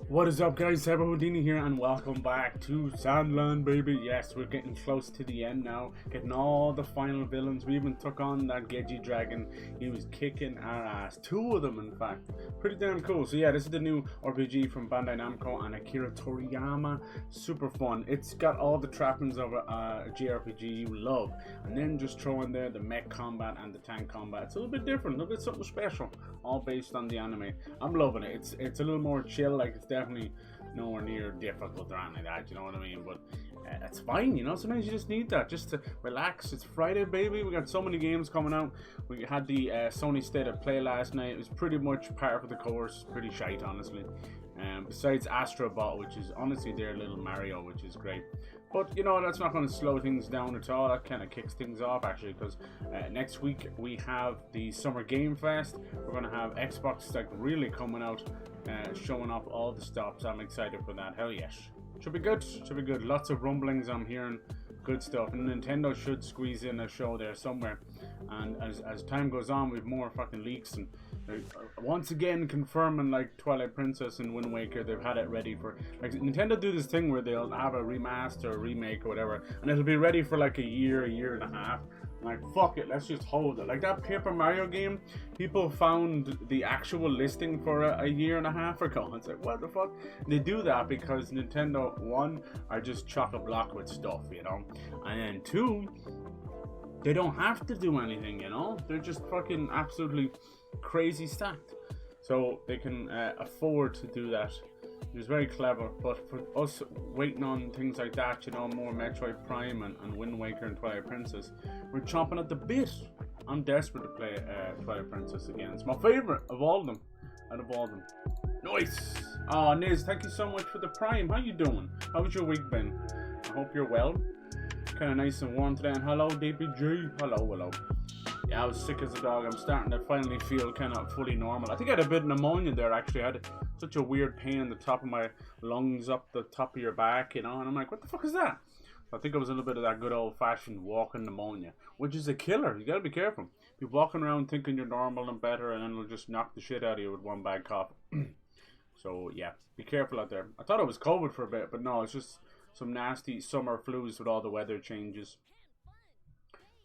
What is up, guys? Cyber Houdini here, and welcome back to Sand Land, baby. Yes, we're getting close to the end now, getting all the final villains. We even took on that Geji dragon. He was kicking our ass. Two of them, in fact. Pretty damn cool. So yeah, this is the new RPG from Bandai Namco and Akira Toriyama. Super fun. It's got all the trappings of a JRPG you love, and then just throw in there the mech combat and the tank combat. It's a little bit different, a little bit something special, all based on the anime. I'm loving it. It's a little more chill. Like, it's definitely nowhere near difficult or anything like that, you know what I mean? But it's fine, you know. Sometimes you just need that just to relax. It's Friday, baby. We got so many games coming out. We had the Sony State of Play last night. It was pretty much par for the course. Pretty shite, honestly. Besides Astro Bot, which is honestly their little Mario, which is great. But you know, that's not going to slow things down at all. That kind of kicks things off, actually, because next week we have the Summer Game Fest. We're going to have Xbox like really coming out, showing off all the stops. I'm excited for that. Hell yes. Should be good. Should be good. Lots of rumblings. I'm hearing good stuff. And Nintendo should squeeze in a show there somewhere. And as time goes on, we have more fucking leaks and once again confirming like Twilight Princess and Wind Waker. They've had it ready for, like, Nintendo do this thing where they'll have a remaster or remake or whatever, and it'll be ready for like a year and a half. Like, fuck it, let's just hold it. Like that Paper Mario game, people found the actual listing for a year and a half ago. It's like, what the fuck? They do that because Nintendo, one, are just chock-a-block with stuff, you know, and then two, they don't have to do anything, you know. They're just fucking absolutely crazy stacked, so they can afford to do that. It was very clever. But for us waiting on things like that, you know, more Metroid Prime and Wind Waker and Twilight Princess, we're chomping at the bit. I'm desperate to play Twilight Princess again. It's my favorite of all of them. Out of all of them. Nice. Oh, Niz, thank you so much for the Prime. How you doing? How's your week been? I hope you're well. Kind of nice and warm today. And hello, DPG. Hello. Yeah, I was sick as a dog. I'm starting to finally feel kind of fully normal. I think I had a bit of pneumonia there, actually. I had such a weird pain in the top of my lungs, up the top of your back, you know. And I'm like, what the fuck is that? So I think it was a little bit of that good old-fashioned walking pneumonia, which is a killer. You gotta be careful. You're walking around thinking you're normal and better, and then it'll just knock the shit out of you with one bad cough. So, yeah, be careful out there. I thought it was COVID for a bit, but no, it's just some nasty summer flus with all the weather changes.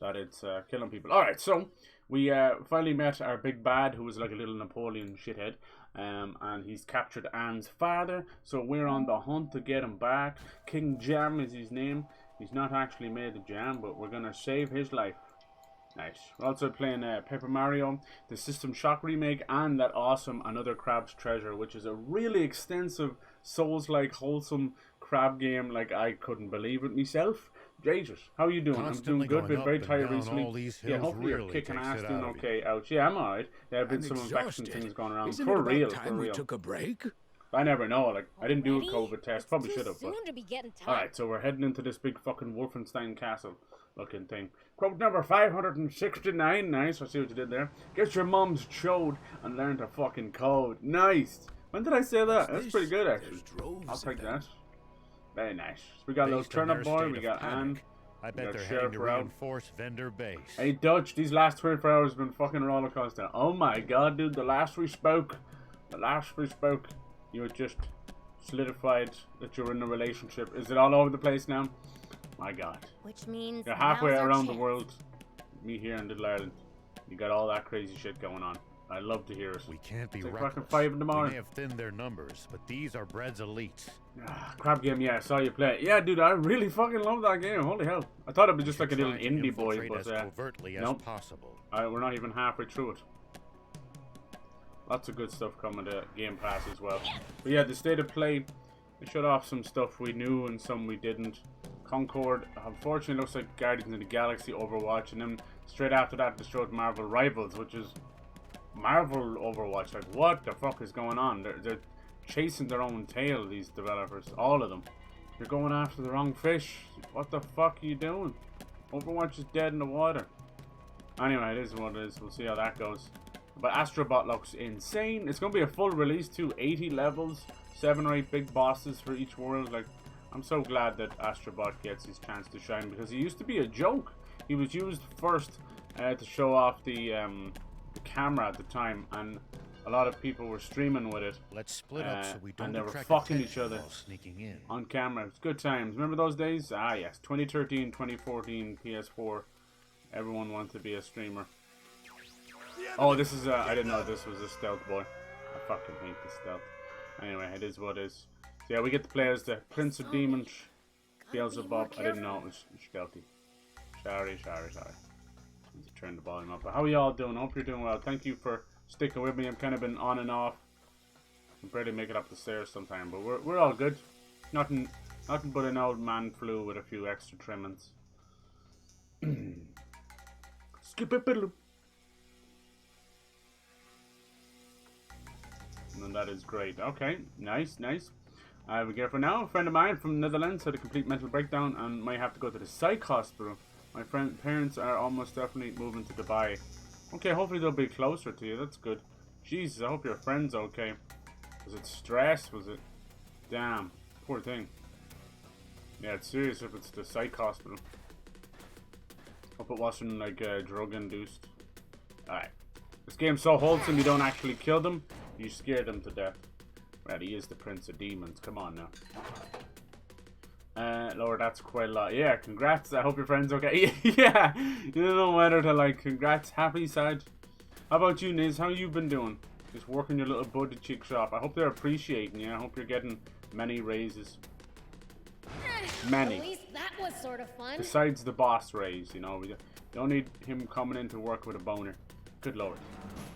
That it's killing people. Alright, so we finally met our big bad, who was like a little Napoleon shithead, and he's captured Anne's father, so we're on the hunt to get him back. King Jam is his name. He's not actually made of jam, but we're gonna save his life. Nice. We're also playing Paper Mario, the System Shock remake, and that awesome Another Crab's Treasure, which is a really extensive Souls-like wholesome crab game. Like, I couldn't believe it myself. Jesus, how are you doing? I'm doing good. Been very tired recently. Yeah, hopefully you're kicking ass, doing okay. Ouch. Yeah, I'm alright. There have been some infection things going around. For real, for real. Took a break? I never know. Like, I didn't do a COVID test. Probably should have. Alright, so we're heading into this big fucking Wolfenstein castle looking thing. Quote number 569. Nice. I see what you did there. Get your mum's chode and learn to fucking code. Nice. When did I say that? That's pretty good, actually. I'll take that. Very nice. We got a little turnip boy, we got Anne, I bet they're Sheriff heading to Rao. reinforce vendor base. Hey Dutch, these last 24 hours have been fucking roller coaster. Oh my god, dude, the last we spoke, you had just solidified that you were in a relationship. Is it all over the place now? My god. Which means you're halfway around the world. Me here in Little Ireland. You got all that crazy shit going on. I love to hear it. We can't be it's like reckless. fucking 5 in the morning. We may have thinned their numbers, but these are Bread's elites. Crab game, yeah, I saw you play it. Yeah, dude, I really fucking love that game. Holy hell. I thought it was just like a little indie boy, but covertly as nope. possible. We're not even halfway through it. Lots of good stuff coming to Game Pass as well. But yeah, the State of Play, they showed off some stuff we knew and some we didn't. Concord, unfortunately, looks like Guardians of the Galaxy, Overwatch, and then straight after that they showed Marvel Rivals, which is Marvel Overwatch. Like, what the fuck is going on? They're chasing their own tail, these developers, all of them. You're going after the wrong fish. What the fuck are you doing? Overwatch is dead in the water. Anyway, it is what it is. We'll see how that goes. But Astrobot looks insane. It's going to be a full release too. 80 levels, 7 or 8 big bosses for each world. Like, I'm so glad that Astrobot gets his chance to shine, because he used to be a joke. He was used first to show off the camera at the time, and a lot of people were streaming with it. Let's split up so we don't and they were attract fucking attention each other while sneaking in. on camera. It's good times. Remember those days? Ah, yes. 2013, 2014, PS4. Everyone wanted to be a streamer. Oh, this is I didn't know this was a stealth boy. I fucking hate the stealth. Anyway, it is what it is. So yeah, we get to play as the Prince of Demons, Beelzebub. I didn't know it was stealthy. Sorry. Need to turn the volume up. But how are y'all doing? Hope you're doing well. Thank you for sticking with me. I've kind of been on and off. I can barely make it up the stairs sometime, but we're all good. Nothing but an old man flu with a few extra trimmings. Skip it, biddle. And that is great. Okay, nice. We get for now. A friend of mine from the Netherlands had a complete mental breakdown and might have to go to the psych hospital. My parents are almost definitely moving to Dubai. Okay, hopefully they'll be closer to you. That's good. Jesus, I hope your friend's okay. Was it stress? Was it? Damn, poor thing. Yeah, it's serious if it's the psych hospital. Hope it wasn't like drug induced. Alright. This game's so wholesome you don't actually kill them. You scare them to death. Well, he is the Prince of Demons. Come on now. Lord, that's quite a lot. Yeah, congrats. I hope your friend's okay. Yeah, you don't know whether to like congrats, happy, sad. How about you, Niz? How you been doing? Just working your little buddy chick shop. I hope they're appreciating you. I hope you're getting many raises. Many. At least that was sort of fun. Besides the boss raise, you know. We don't need him coming in to work with a boner. Good Lord.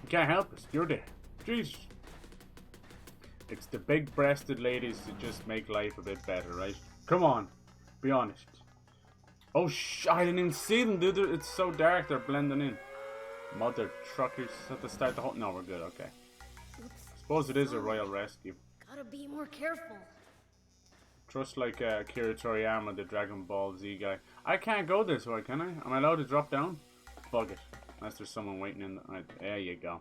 You can't help us. You're there. Jeez. It's the big-breasted ladies that just make life a bit better, right? Come on. Be honest. Oh, I didn't even see them, dude. It's so dark. They're blending in. Mother truckers. Have to start the whole... No, we're good. Okay. Oops. Suppose it is a royal rescue. Gotta be more careful. Just like Akira Toriyama, the Dragon Ball Z guy. I can't go this way, can I? Am I allowed to drop down? Fuck it. Unless there's someone waiting in the... Right, there you go.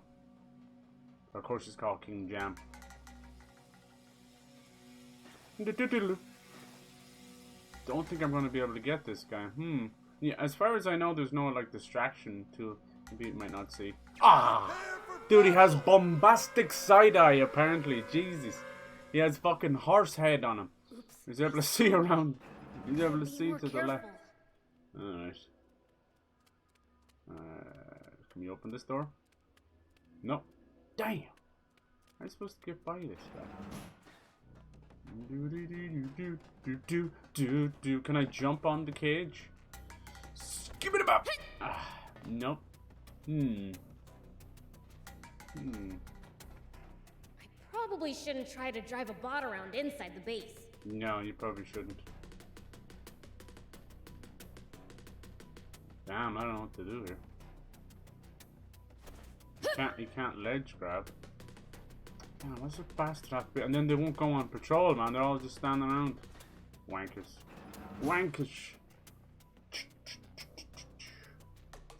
Of course, it's called King Jam. Don't think I'm going to be able to get this guy. Yeah, as far as I know, there's no, like, distraction to... Maybe you might not see. Ah! Dude, he has bombastic side-eye, apparently. Jesus. He has fucking horse head on him. Oops. He's able to see around. He's able to see more to the careful. left. Alright. Can you open this door? No. Damn! How am I supposed to get by this guy? Can I jump on the cage? Skip it about. Nope. I probably shouldn't try to drive a bot around inside the base. No, you probably shouldn't. Damn, I don't know what to do here. You can't ledge grab. Damn, what's a fast track bit? And then they won't go on patrol, man. They're all just standing around. Wankers.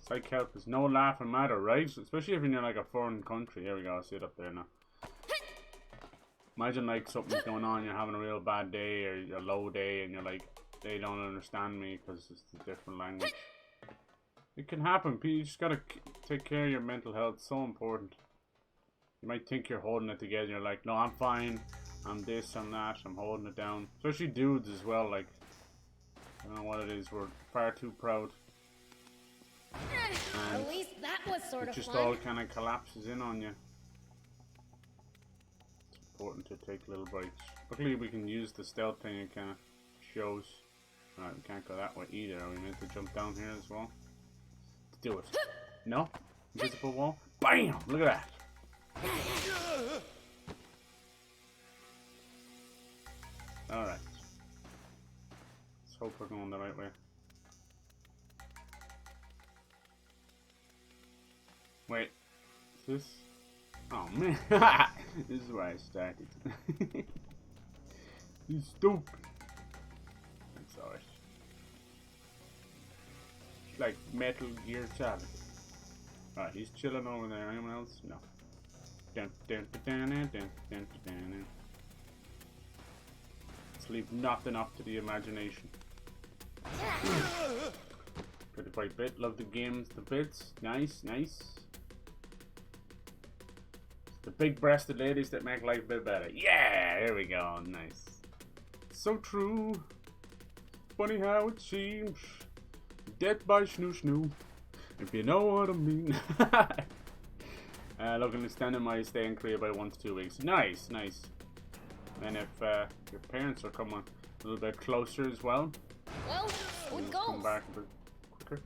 Psych help is no laughing matter, right? Especially if you're in like a foreign country. Here we go, I see it up there now. Imagine like something's going on, you're having a real bad day or a low day and you're like, they don't understand me because it's a different language. It can happen, you just gotta take care of your mental health, it's so important. You might think you're holding it together, you're like, no, I'm fine, I'm this, I'm that, I'm holding it down. Especially dudes as well, like, I don't know what it is, we're far too proud. And at least that was sort it of just fun. all kind of collapses in on you. It's important to take little breaks. Luckily we can use the stealth thing, it kind of shows. Alright, we can't go that way either, are we meant to jump down here as well? Let's do it. No? Invisible wall? BAM! Look at that! Alright. Let's hope we're going the right way. Wait. Is this? Oh man. This is where I started. He's stupid. That's alright. It's like Metal Gear Solid. Alright, he's chilling over there. Anyone else? No. Let's leave nothing up to the imagination. Pretty bright bit. Love the games, the bits. Nice, nice. The big-breasted ladies that make life a bit better. Yeah, here we go. Nice. So true. Funny how it seems. Dead by snoo snoo. If you know what I mean. Looking to extend my stay in Korea by 1 to 2 weeks. Nice, nice. And if your parents are coming a little bit closer as well. Well, so it goes. Come back a bit quicker.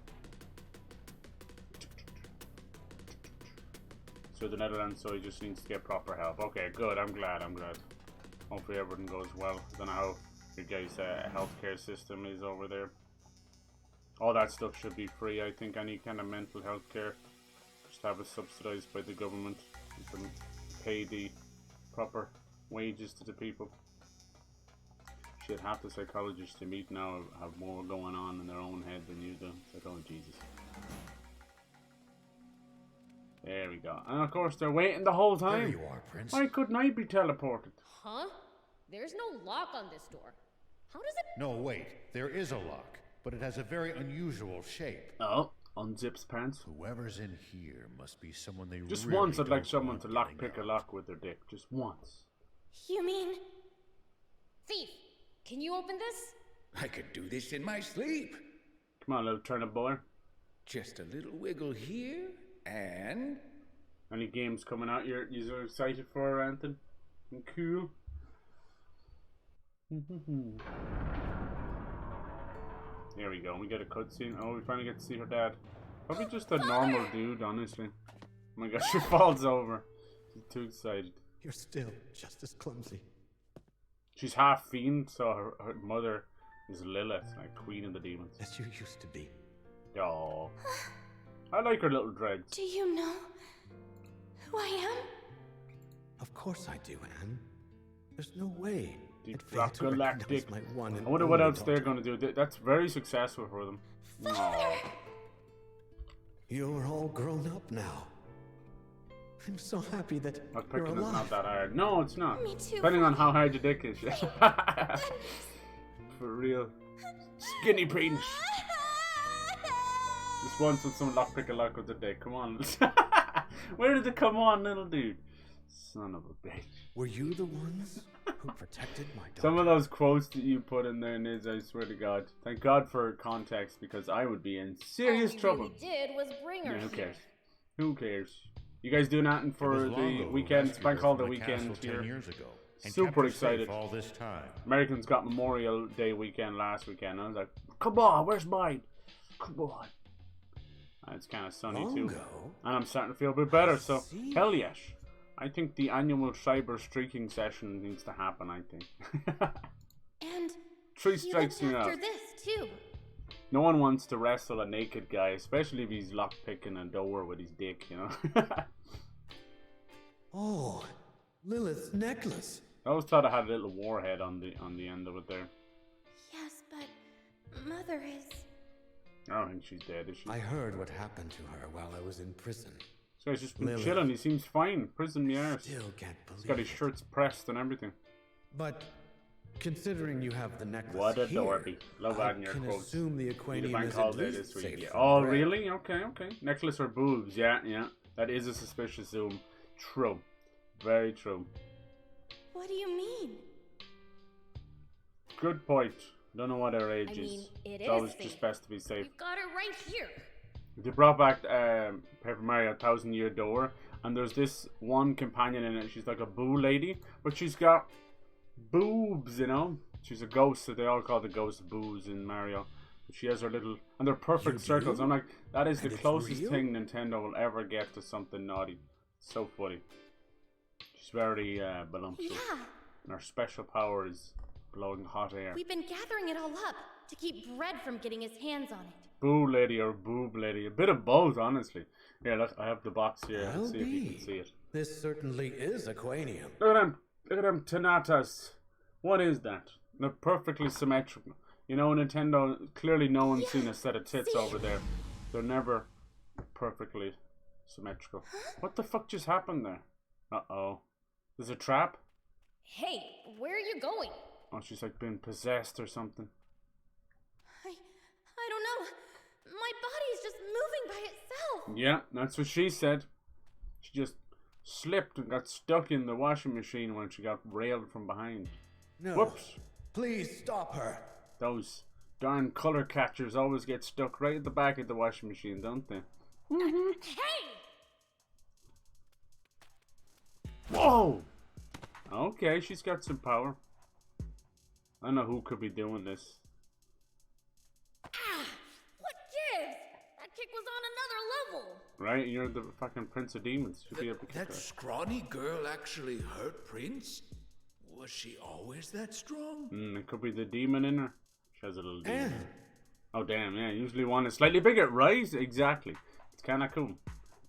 So the Netherlands, so he just needs to get proper help. Okay, good. I'm glad. Hopefully everything goes well. I don't know how your guys' healthcare system is over there. All that stuff should be free. I think any kind of mental health care, just have it subsidized by the government. You can pay the proper wages to the people. Shit, half the psychologists you meet now have more going on in their own head than you do. It's like, oh Jesus. There we go. And of course they're waiting the whole time. There you are, Prince. Why couldn't I be teleported? Huh? There's no lock on this door. How does it... No, wait. There is a lock, but it has a very unusual shape. Oh, unzips pants. Whoever's in here must be someone they Just really once I'd like don't someone to want pick a getting lock with their dick. Just once. You mean... Thief, can you open this? I could do this in my sleep. Come on, little turnip boy. Just a little wiggle here, and... Any games coming out you're excited for, Anthony? Cool. There we go. We get a cutscene. Oh, we finally get to see her dad. Probably just a normal dude, honestly. Oh my gosh, she falls over. She's too excited. You're still just as clumsy. She's half fiend, so her mother is Lilith, like Queen of the Demons. As you used to be. Oh, I like her little dreads. Do you know who I am? Of course I do, Anne. There's no way. Deep I'd fail to galactic. recognize my one and I wonder what only else they're daughter. going to do. That's very successful for them. Aww. You're all grown up now. I'm so happy that Not you're picking is alive. not that hard. No, it's not. Me too. Depending on how hard your dick is. For real. Skinny Prince. Just once with some pick a lock with the dick. Come on. Where did it come on, little dude? Son of a bitch. Were you the ones who protected my daughter? Some of those quotes that you put in there, Niz, I swear to God. Thank God for context, because I would be in serious trouble. All we really did was bring her Yeah, who here. cares? Who cares? You guys doing nothing It for was the Longo who weekend? rescued Bank her holiday from the weekend castle here. 10 years ago, and Super kept her safe excited. all this time. Americans got Memorial Day weekend last weekend. I was like, come on, where's mine? Come on. It's kind of sunny too. Longo? And I'm starting to feel a bit better, so see. hell yes. I think the annual cyber streaking session needs to happen, I think. And 3 he strikes looked me after out. this too. No one wants to wrestle a naked guy, especially if he's lockpicking a door with his dick, you know? Oh, Lilith's necklace. I always thought I had a little warhead on the end of it there. Yes, but Mother is... I don't think she's dead, is she? I heard what happened to her while I was in prison. This guy's just been Lilith. chilling. He seems fine. Prison me arse. Still can't He's believe got his it. shirts pressed and everything. But considering you have the necklace What a here, dorky. Love I adding your can quotes. assume the Need a Aquanium bank is at holiday least this week. safe Yeah. from Oh, threat. really? Okay, okay. Necklace or boobs? Yeah, yeah. That is a suspicious zoom. True. Very true. What do you mean? Good point. Don't know what her age I is. mean, it It's is always safe. just best to be safe. You've got it right here. They brought back Paper Mario 1000-Year Door, and there's this one companion in it. She's like a boo lady, but she's got boobs, you know. She's a ghost, so they all call the ghost boos in Mario. But she has her little, and they're perfect You circles. do? I'm like, that is And the it's closest real? thing Nintendo will ever get to something naughty. So funny. She's very voluptuous, Yeah, and her special power is blowing hot air. we've been gathering it all up to keep Bread from getting his hands on it. Boo lady or boob lady, a bit of both, honestly. Here, look, I have the box here. I'll Let's see if you be. can see it. This certainly is Aquanium. Look at them Tanatas. What is that? They're perfectly symmetrical. You know, Nintendo, clearly no one's seen a set of tits see? over there. They're never perfectly symmetrical. What the fuck just happened there? Uh-oh. There's a trap? Hey, where are you going? Oh, she's like been possessed or something. I don't know. My body's just moving by itself. Yeah, that's what she said. She just slipped and got stuck in the washing machine when she got railed from behind. No. Whoops. Please stop her. Those darn color catchers always get stuck right at the back of the washing machine, don't they? Hey! Whoa! Okay, she's got some power. I don't know who could be doing this. What gives? That kick was on another level. Right? You're the fucking Prince of Demons. Should be able to kick That her. scrawny girl actually hurt Prince? Was she always that strong? It could be the demon in her. She has a little demon. Anne. Oh damn, yeah. Usually one is slightly bigger, right? Exactly. It's kind of cool.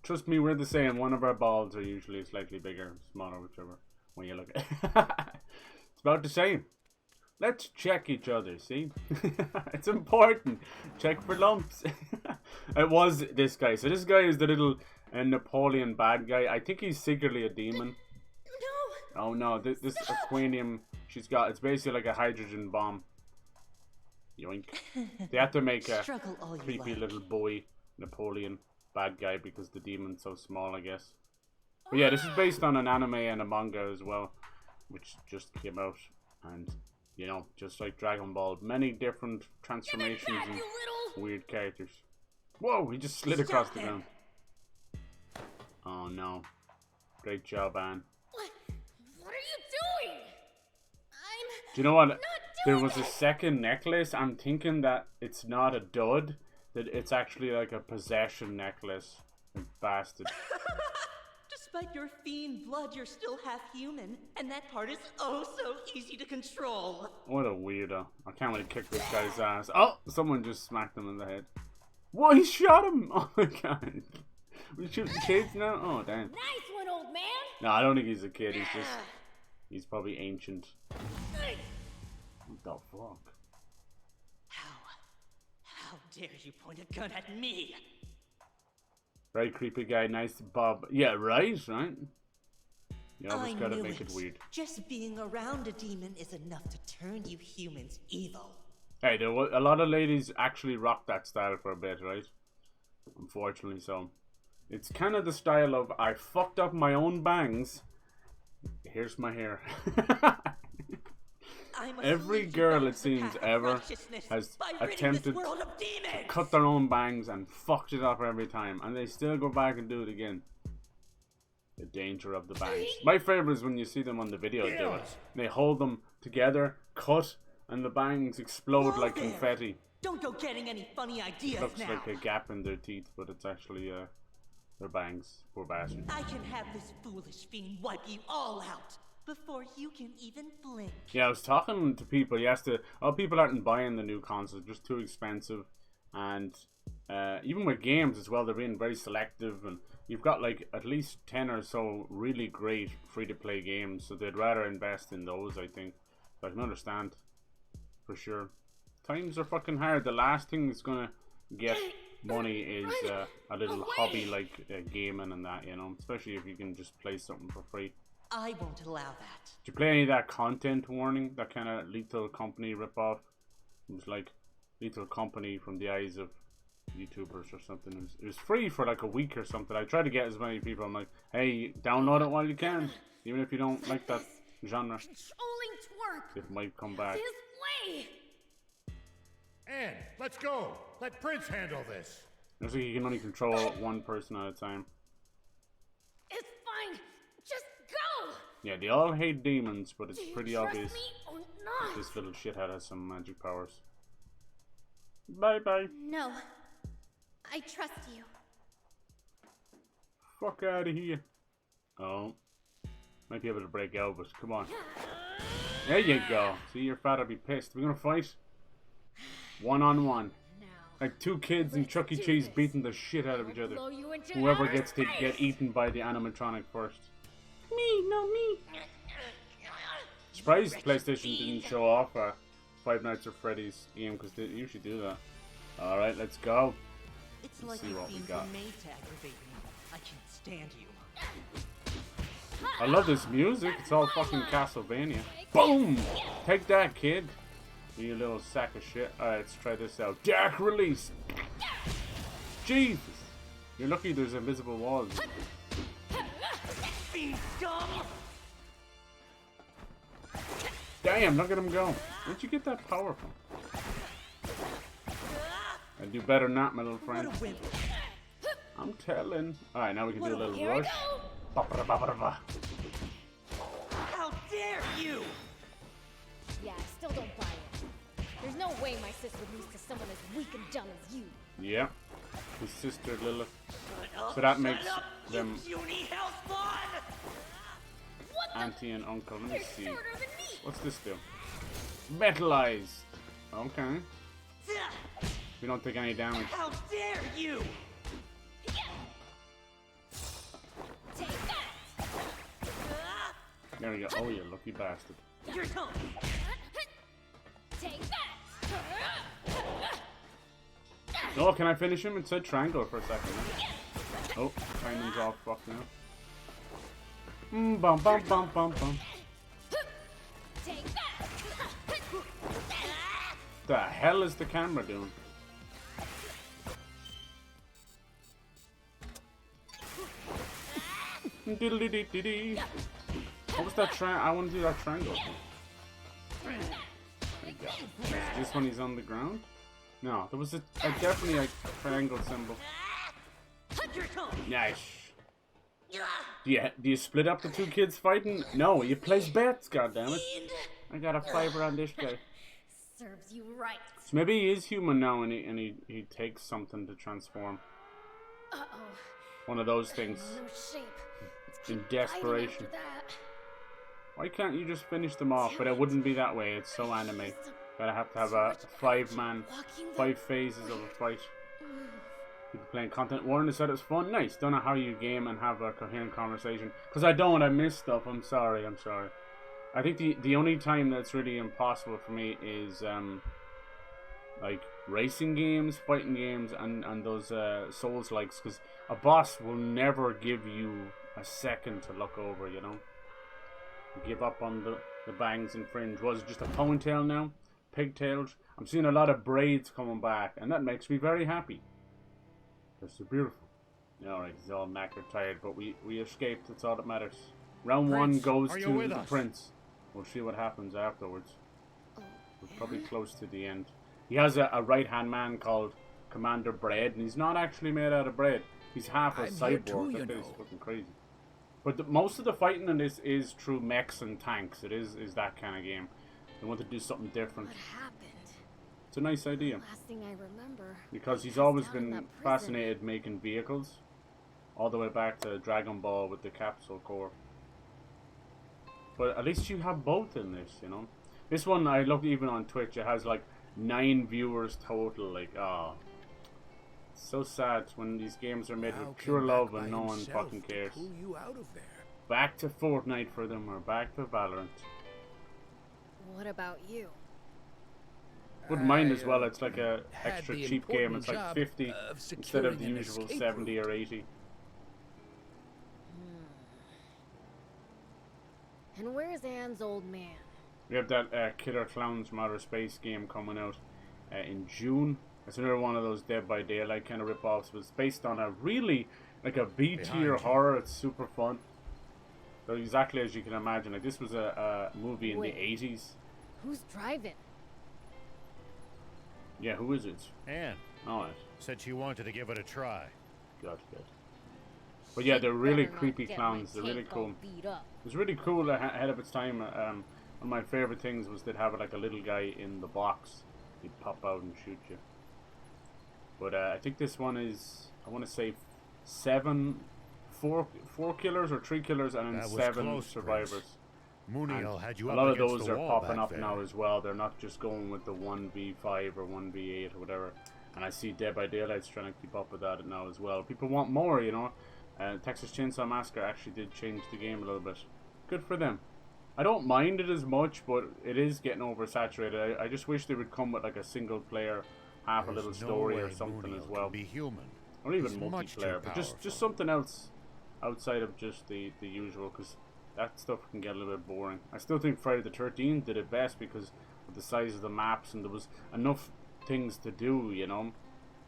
Trust me, we're the same. One of our balls are usually slightly bigger, smaller, whichever when you look at it. It's about the same. Let's check each other, see? It's important. Check for lumps. It was this guy. So this guy is the little Napoleon bad guy. I think he's secretly a demon. No. Oh no, this aquanium she's got, it's basically like a hydrogen bomb. Yoink. They have to make a Struggle all you creepy like. little boy Napoleon bad guy because the demon's so small, I guess. But yeah, this is based on an anime and a manga as well, which just came out. And, you know, just like Dragon Ball, many different transformations Back, and you little. weird characters. Whoa, he just slid across the ground. Oh no. Great job, Anne. What are you doing? Do you know what? not There doing was a second necklace. I'm thinking that it's not a dud. That it's actually like a possession necklace. You bastard. Despite your fiend blood, you're still half human, and that part is oh so easy to control. What a weirdo. I can't wait to kick this guy's ass. Oh, someone just smacked him in the head. What? He shot him! Oh my god. We shooting kids now? Oh, damn. Nice one, old man. No, I don't think he's a kid. He's just... He's probably ancient. What the fuck? How dare you point a gun at me? Very creepy guy. Nice Bob. Yeah, right? Right? You always I gotta knew make it weird. Just being around a demon is enough to turn you humans evil. Hey, there was, a lot of ladies actually rock that style for a bit, right? Unfortunately, so. It's kind of the style of, I fucked up my own bangs. Here's my hair. Every girl, it seems, ever has attempted to cut their own bangs and fucked it up every time. And they still go back and do it again. The danger of the bangs. My favorite is when you see them on the video do it. They hold them together, cut, and the bangs explode like confetti. Don't go getting any funny ideas Looks now. like a gap in their teeth, but it's actually their bangs. Poor bastard. I can have this foolish fiend wipe you all out before you can even blink. Yeah, I was talking to people yesterday. People aren't buying the new consoles, just too expensive. And even with games as well, they're being very selective. And you've got like at least 10 or so really great free-to-play games. So they'd rather invest in those, I think. So I can understand, for sure. Times are fucking hard. The last thing that's gonna get money is a little hobby like gaming and that, you know. Especially if you can just play something for free. I won't allow that. Did you play any of that Content Warning? That kind of Lethal Company ripoff? It was like Lethal Company from the eyes of YouTubers or something. It was free for like a week or something. I tried to get as many people. I'm like, hey, download it while you can. Even if you don't like that genre. Controlling twerp. It might come back. This way. Anne, let's go. Let Prince handle this. Looks like you can only control one person at a time. It's fine. Just go. Yeah, they all hate demons, but it's Do you pretty trust obvious me or not? this little shithead has some magic powers. Bye bye. No. I trust you. Fuck out of here. Oh. Might be able to break out, but come on. There you go. See, your father'll be pissed. We're gonna fight? One-on-one. Now. Like two kids in Chuck E. do Cheese this. beating the shit out of each other. Blow you into Whoever outer gets to space. get eaten by the animatronic first. Me, no me. Surprised PlayStation didn't show off Five Nights at Freddy's game, because they usually do that. Alright, let's go. It's Let's like see your what we fiends got. are made to aggravate me. I can't stand you. I love this music. It's all fucking Castlevania. Boom! Take that, kid. You little sack of shit. Alright, let's try this out. Dark release. Jesus. You're lucky there's invisible walls. fiend scum! Damn, look at him go. Where'd you get that power from? I do better than that, my little friend. I'm telling. Alright, now we can do a little Here rush. I go. How dare you! Yeah, I still don't buy it. There's no way my sis would lose to someone as weak and dumb as you. Yeah. His sister Lilith. Shut up, So that shut makes up, them you puny hell spawn! What the? auntie and uncle. Let me They're see. shorter than me. What's this do? Metalized. Okay. We don't take any damage. How dare you! Take that. There we go. Oh, you lucky bastard. Your tongue! Take that. Oh, can I finish him? It said triangle for a second. Oh, timing's all fucked now. Bum bum bum bum bum. Take that. The hell is the camera doing? Diddly-dee-dee-dee. What was that I want to do that triangle. There you go. Is this when he's on the ground? No, there was a definitely a triangle symbol. Your tongue! Nice. Do you split up the two kids fighting? No, you place bets, goddammit. I got a fiver on this guy. Serves you right. So maybe he is human now and he takes something to transform. Uh-oh. One of those things. No shape. In Fighting desperation. after that. Why can't you just finish them off? But it wouldn't be that way. It's so anime. Gotta have to have a 5-man, 5 phases of a fight. People playing content. Warren said it's fun. Nice. Don't know how you game and have a coherent conversation. Because I don't. I miss stuff. I'm sorry. I think the only time that's really impossible for me is like racing games, fighting games, and those Souls likes. Because a boss will never give you a second to look over. You know. Give up on the bangs and fringe. Was it just a ponytail now? Pigtails. I'm seeing a lot of braids coming back, and that makes me very happy. They're so beautiful. Alright, he's all knackered, tired, but we escaped. That's all that matters. Round Prince, 1 goes are you to with the us? prince. We'll see what happens afterwards. We're probably close to the end. He has a right-hand man called Commander Bread, and he's not actually made out of bread. He's half a I'm here too, cyborg. you That is know. fucking crazy. But most of the fighting in this is through mechs and tanks. It is that kind of game. They want to do something different. What happened? It's a nice idea. Last thing I remember. Because he's passed always out in been that prison. fascinated making vehicles. All the way back to Dragon Ball with the capsule core. But at least you have both in this, you know. This one, I looked even on Twitch, it has like 9 viewers total. Like, oh. It's so sad when these games are made Rao with pure came love back and by no one himself fucking to cares. pull you out of there. Back to Fortnite for them, or back to Valorant. What about you? Wouldn't mind I, as well, it's like a had extra the cheap game, important it's like job 50 of instead of the securing an usual escape 70 route. or 80. And where's Anne's old man? We have that Killer Clowns from Outer Space game coming out in June. It's another one of those Dead by Daylight kind of rip-offs, but it's based on a really, like a B-tier Behind you. horror. It's super fun. So exactly as you can imagine, like this was a movie in Wait. the 80s. Who's driving? Yeah, who is it? Anne Oh, it. said she wanted to give it a try. Good. But yeah, they're really Better not creepy get clowns. my They're really cake all cool. beat up. It was really cool ahead of its time. One of my favorite things was they'd have like a little guy in the box. He'd pop out and shoot you. But I think this one is, I want to say, 4 killers or 3 killers and then That was 7 close, survivors. Prince. Muniel had you A up lot of against those the are wall popping back up there. now as well. They're not just going with the 1v5 or 1v8 or whatever. And I see Dead by Daylight's trying to keep up with that now as well. People want more, you know. Texas Chainsaw Massacre actually did change the game a little bit. Good for them. I don't mind it as much, but it is getting oversaturated. I just wish they would come with like a single player, half a There's little no story way or something Muniel as well. can be human. Or even He's much too multiplayer, but just powerful. something else outside of just the usual, because that stuff can get a little bit boring. I still think Friday the 13th did it best because of the size of the maps and there was enough things to do, you know.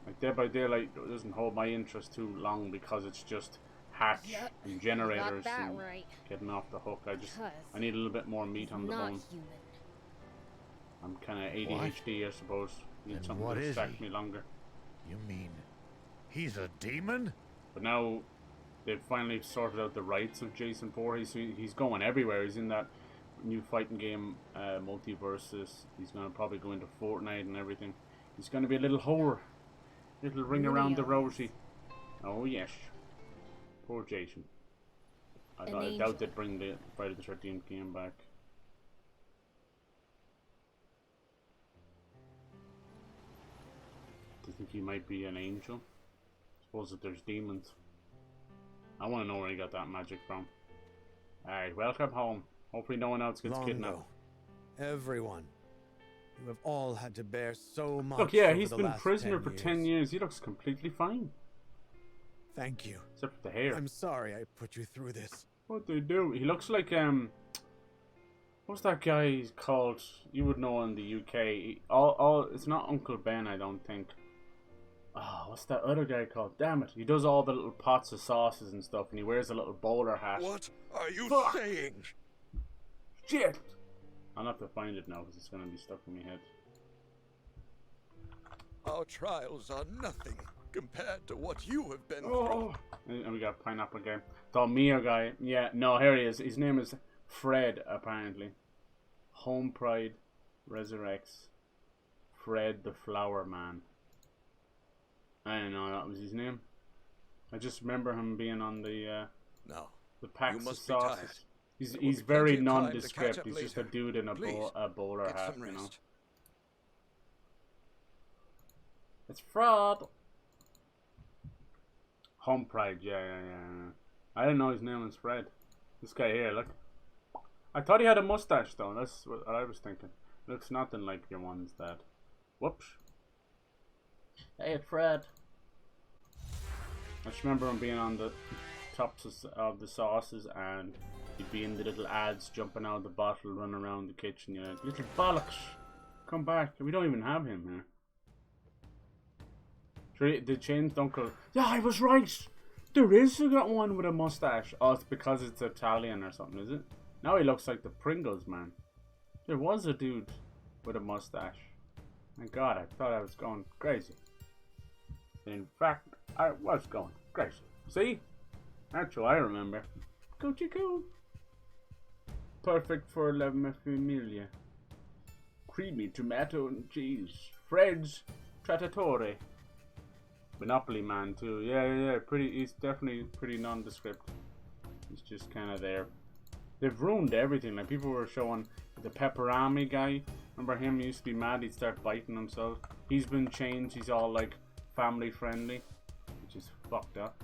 Like Dead by Daylight doesn't hold my interest too long because it's just hatch Yep, and you generators got that and right. getting off the hook. I Because need a little bit more meat on the not bone. human. I'm kind of ADHD, I suppose. Need And something what to is distract he? me longer. You mean he's a demon? But now they've finally sorted out the rights of Jason Voorhees. He's going everywhere. He's in that new fighting game, Multiverses. He's going to probably go into Fortnite and everything. He's going to be a little whore. Little ring around the rosy. Oh, yes. Poor Jason. I doubt they'd bring the Friday the 13th game back. Do you think he might be an angel? Suppose that there's demons. I want to know where he got that magic from. Alright, welcome home. Hopefully no one else gets kidnapped. Longo, everyone, you have all had to bear so much. Look, yeah, over he's the been last prisoner 10 for years. 10 years. He looks completely fine. Thank you. Except for the hair. I'm sorry I put you through this. What they do? He looks like, what's that guy called? You would know in the UK. It's not Uncle Ben, I don't think. Oh, what's that other guy called? Damn it. He does all the little pots of sauces and stuff, and he wears a little bowler hat. What are you Fuck. saying? Shit! I'll have to find it now, because it's going to be stuck in my head. Our trials are nothing compared to what you have been Oh! And we got Pineapple guy. The Mia guy. Yeah, no, here he is. His name is Fred, apparently. Home Pride resurrects Fred the Flower Man. I didn't know that was his name. I just remember him being on the No. packs You of must be tired. sauces. He's There will be very plenty of time to nondescript. catch up He's just a later. dude in a Please, bowler Get hat, some you know. rest. It's fraud. Home Pride, yeah. I didn't know his name was Fred. This guy here, look. I thought he had a mustache though. That's what I was thinking. Looks nothing like your ones that. Whoops. Hey, it's Fred. I just remember him being on the tops of the sauces, and he'd be in the little ads jumping out of the bottle, running around the kitchen. You're like, little bollocks, come back. We don't even have him here. Sure, they changed Uncle. Yeah, I was right. There is one with a mustache. Oh, it's because it's Italian or something, is it? Now he looks like the Pringles man. There was a dude with a mustache. My God, I thought I was going crazy. In fact, I was going crazy. See? That's what I remember. Coochie coo. Perfect for La Familia. Creamy tomato and cheese. Fred's Trattatore. Monopoly Man too. Yeah. He's definitely pretty nondescript. He's just kind of there. They've ruined everything. Like, people were showing the pepperami guy. Remember him? He used to be mad. He'd start biting himself. He's been changed. He's all like family friendly, which is fucked up.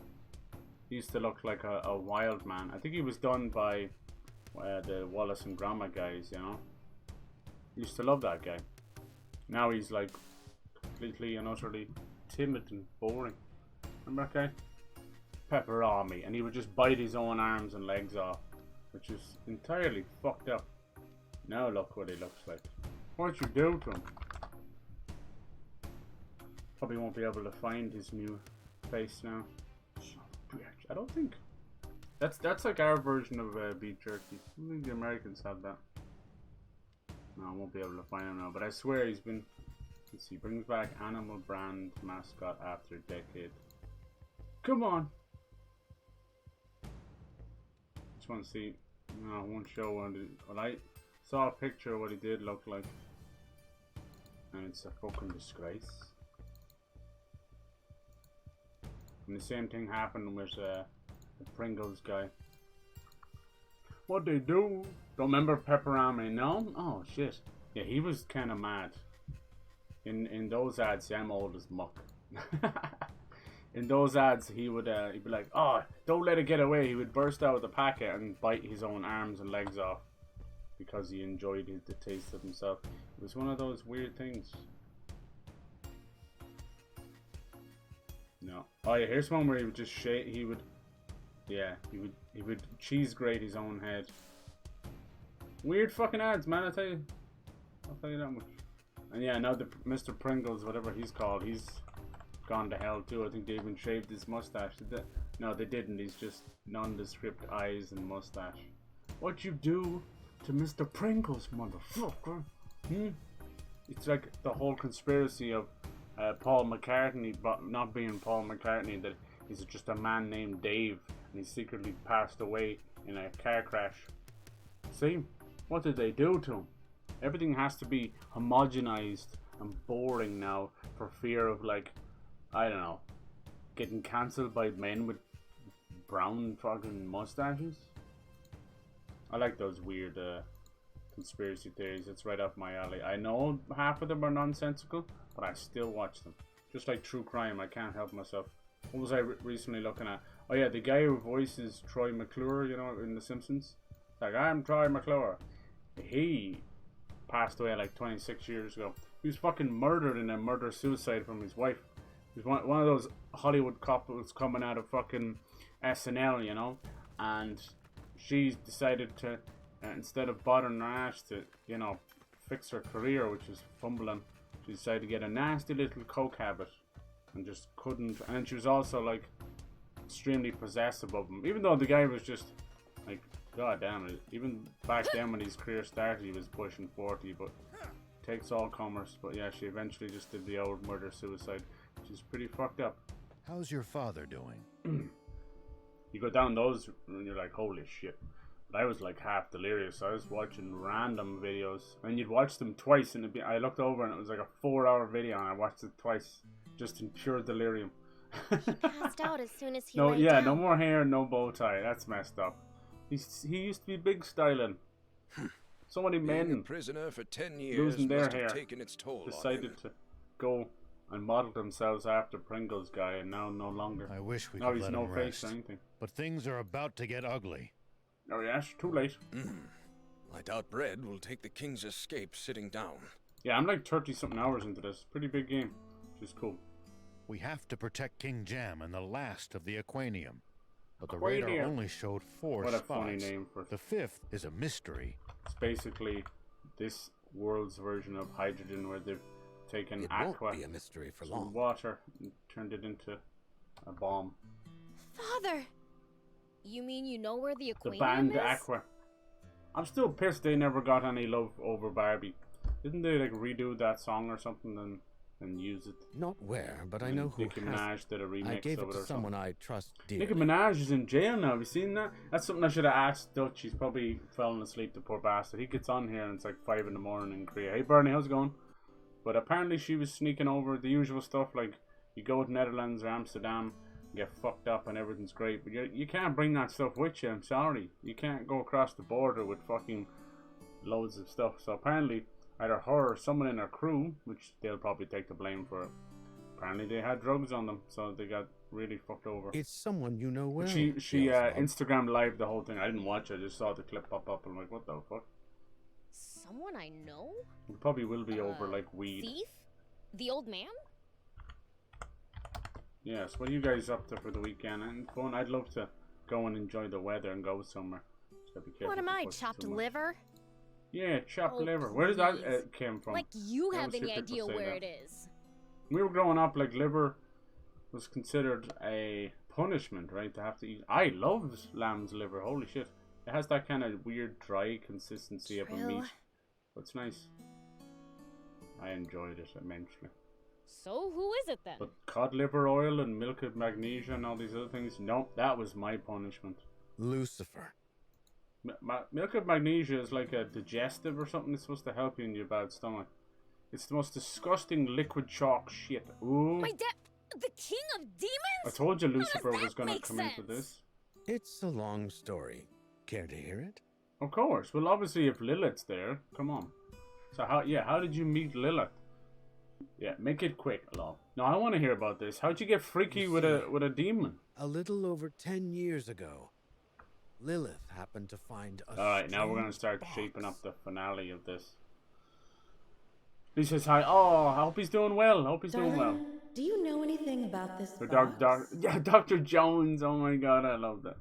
He used to look like a wild man. I think he was done by the Wallace and Gromit guys, you know. Used to love that guy. Now he's like completely and utterly timid and boring. Remember that guy? Pepperami. And he would just bite his own arms and legs off, which is entirely fucked up. Now look what he looks like. What'd you do to him? Probably won't be able to find his new face now. I don't think that's like our version of beef jerky. I don't think the Americans have that. No, I won't be able to find him now. But I swear he's been. Let's see, brings back animal brand mascot after decade. Come on. Just want to see. No, I won't show what I saw a picture of what he did look like, and it's a fucking disgrace. And the same thing happened with the Pringles guy. What they do? Don't remember Pepperami? No? Oh shit. Yeah, he was kind of mad. In those ads, see, I'm old as muck. In those ads, he'd be like, "Oh, don't let it get away." He would burst out of the packet and bite his own arms and legs off because he enjoyed the taste of himself. It was one of those weird things. No. Oh yeah, here's one where he would just shake. He would cheese grate his own head. Weird fucking ads, man. I'll tell you that much. And yeah, now the Mr. Pringles, whatever he's called, he's gone to hell too. I think they even shaved his mustache. No, they didn't. He's just nondescript eyes and mustache. What you do to Mr. Pringles, motherfucker? It's like the whole conspiracy of Paul McCartney, but not being Paul McCartney, that he's just a man named Dave, and he secretly passed away in a car crash. See? What did they do to him? Everything has to be homogenized and boring now for fear of, like, I don't know, getting cancelled by men with brown fucking mustaches. I like those weird conspiracy theories. It's right up my alley. I know half of them are nonsensical, but I still watch them. Just like true crime, I can't help myself. What was I recently looking at? Oh yeah, the guy who voices Troy McClure, you know, in The Simpsons. Like, I'm Troy McClure. He passed away like 26 years ago. He was fucking murdered in a murder-suicide from his wife. He was one of those Hollywood couples coming out of fucking SNL, you know, and she decided to, instead of bothering her ass to, you know, fix her career, which was fumbling, she decided to get a nasty little coke habit, and just couldn't. And then she was also like extremely possessive of him, even though the guy was just like, god damn it. Even back then when his career started, he was pushing 40, but takes all comers. But yeah, she eventually just did the old murder-suicide, which is pretty fucked up. How's your father doing? You go down those and you're like, holy shit. But I was like half delirious. I was watching random videos, and you'd watch them twice, and I looked over and it was like a 4-hour video, and I watched it twice, just in pure delirium. He passed out as soon as he No, lay yeah, down. no more hair, no bow tie. That's messed up. He used to be big styling. So many Being a men prisoner for 10 years losing their must have hair taken its toll on him. decided to go and model themselves after Pringles guy, and now no longer. I wish we Now could he's let no him face rest. or anything. But things are about to get ugly. Oh yes, too late. I doubt Bread will take the king's escape sitting down. Yeah, I'm like 30-something hours into this. Pretty big game, which is cool. We have to protect King Jam and the last of the Aquanium. But the Aquanium. radar only showed 4 What a spots. funny name for it. The 5th is a mystery. It's basically this world's version of hydrogen, where they've taken It aqua, won't be a mystery for some long. water, and turned it into a bomb. Father! You mean you know where the The aquarium band is? Aqua. I'm still pissed they never got any love over Barbie. Didn't they like redo that song or something and use it? Not where, but I know who Nicki has. Minaj did a remix I gave of it it to or someone something. I trust dearly. Nicki Minaj is in jail now. Have you seen that? That's something I should have asked Dutch. He's probably fallen asleep, the poor bastard. He gets on here and it's like 5 in the morning in Korea. Hey Bernie, how's it going? But apparently she was sneaking over the usual stuff, like you go to Netherlands or Amsterdam, get fucked up and everything's great, but you can't bring that stuff with you. I'm sorry, you can't go across the border with fucking loads of stuff. So apparently either her or someone in her crew, which they'll probably take the blame for it, apparently they had drugs on them, so they got really fucked over. It's someone you know well. She Beelzebub. Instagram live the whole thing. I didn't watch it, I just saw the clip pop up and I'm like, what the fuck? Someone I know? It probably will be over like weed. Thief? The old man? Yes, what are you guys up to for the weekend? And fun? I'd love to go and enjoy the weather and go somewhere. Just gotta be careful What am to I, push it chopped too much. liver? Yeah, chopped Oh, liver. Where did that please. came from? Like you I have always any hear people idea say where that. it is. When we were growing up, like liver was considered a punishment, right? To have to eat. I loved lamb's liver. Holy shit! It has that kind of weird dry consistency of a True. meat. But it's nice. I enjoyed it immensely. So who is it then? But cod liver oil and milk of magnesia and all these other things, nope, that was my punishment. Lucifer. Milk of magnesia is like a digestive or something. It's supposed to help you in your bad stomach. It's the most disgusting liquid chalk shit. Ooh. My dad, the king of demons? I told you does Lucifer that was going to make come into sense? this. It's a long story. Care to hear it? Of course. Well, obviously, if Lilith's there, come on. So how did you meet Lilith? Yeah, make it quick, Law. No, I want to hear about this. How'd you get freaky You with see, a demon? A little over 10 years ago, Lilith happened to find a Alright, now we're going to strange start shaping up box. the finale of this. He says hi. Oh, I hope he's doing well. I hope he's doing well. Darling, do you know anything about this The box? yeah, Dr. Jones. Oh my god, I love that.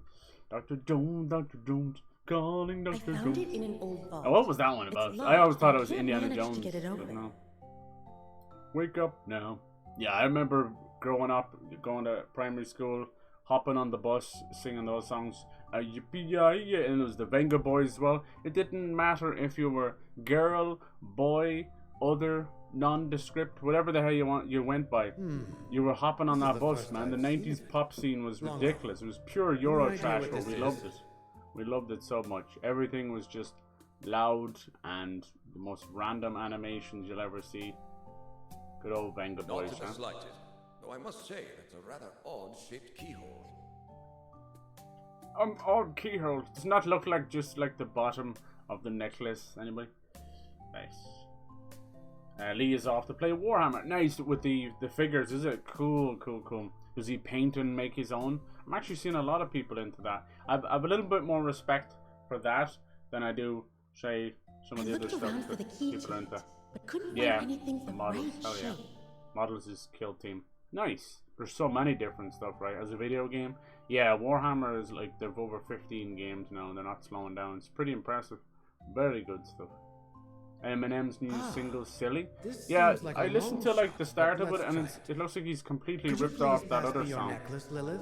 Dr. Jones, calling I Dr. found Jones. it in an old vault. Oh, what was that one It's about? locked. I always thought it I was can't Indiana manage to Jones. get it but open. no. Wake up now. Yeah, I remember growing up, going to primary school. hopping on the bus, singing those songs. Yippee-yi-yi, and it was the Venga Boys as well. It didn't matter if you were girl, boy, other, nondescript, whatever the hell you went by. You were hopping on that bus, man. The 90s pop scene was ridiculous. It was pure Euro trash, but we loved it. We loved it so much. Everything was just loud and the most random animations you'll ever see. Good old Venga Boys, Not to huh? be slighted, though I must say that's a rather odd-shaped keyhole. Odd keyhole. Does not look like just like the bottom of the necklace. Anybody? Nice. Lee is off to play Warhammer. Nice with the figures. Is it cool? Does he paint and make his own? I'm actually seeing a lot of people into that. I've a little bit more respect for that than I do, say, some of the other stuff that people are into. But couldn't Yeah, find anything the the models. right Hell yeah. shape. Models is kill team. Nice. There's so many different stuff, right? As a video game, yeah, Warhammer is like they've over 15 games now, and they're not slowing down. It's pretty impressive. Very good stuff. Eminem's new single, "Silly." Yeah, like I a listened to long like the shot, start but of it, let's and try it looks like he's completely Could you ripped off please that pass other me your song. necklace, Lilith?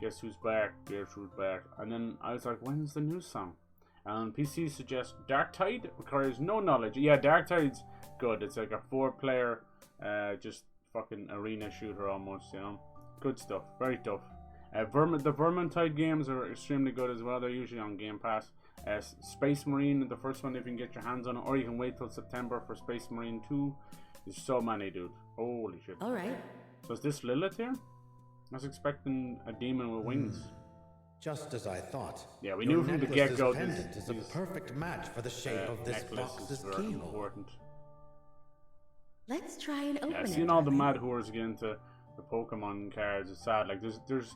Guess who's back? Guess who's back? And then I was like, when's the new song? And PC suggests Dark Tide requires no knowledge. Yeah, Dark Tide's good. It's like a 4-player, just fucking arena shooter almost, you know. Good stuff. Very tough. The Vermintide games are extremely good as well. They're usually on Game Pass. Space Marine, the first one if you can get your hands on it, or you can wait till September for Space Marine 2. There's so many, dude. Holy shit. Alright. So is this Lilith here? I was expecting a demon with wings. Just as I thought. Yeah, we Your knew from the necklace's get-go pendant this is a perfect match for the shape of this necklace box's is very keyhole. important. Let's try and open Yeah, it. seeing all the darling. mad whores get into the Pokemon cards is sad. Like there's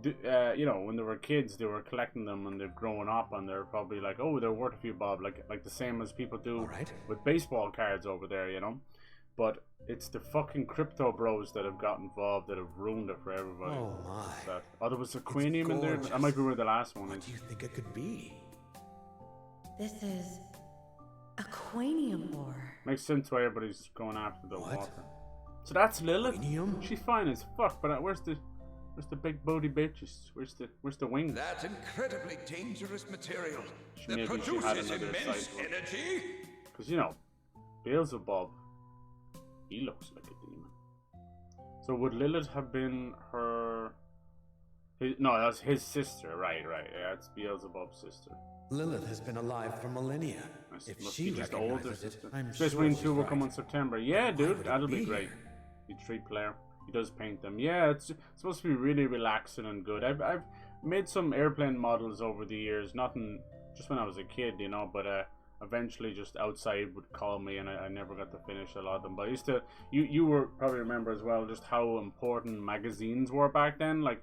you know, when they were kids, they were collecting them, and they've grown up, and they're probably like, oh, they're worth a few bob, like the same as people do with baseball cards over there, you know. But it's the fucking crypto bros that have got involved that have ruined it for everybody. Oh my. Sad. Oh, there was Aquanium in there. That gorgeous. might be where the last one What is. do you think it could be? This is Aquanium ore. Makes sense why everybody's going after the What? water. So that's Lilith. Aquanium? She's fine as fuck, but where's the big booty bitches? Where's the wings? That incredibly dangerous material Maybe that she had produces another immense side to it. energy. Because, you know, Beelzebub, he looks like a demon. So would Lilith have been her... no, that's his sister. Right. Yeah, it's Beelzebub's sister. Lilith has been alive for millennia. If Must she be just older recognizes it, sister. I'm Space sure Marine she's 2 will right. come in September. Yeah, Why dude, would it that'll be be great. here? He's 3-player. He does paint them. Yeah, it's supposed to be really relaxing and good. I've made some airplane models over the years. Nothing, just when I was a kid, you know. But eventually, just outside would call me, and I never got to finish a lot of them. But I used to. You were probably remember as well just how important magazines were back then. Like,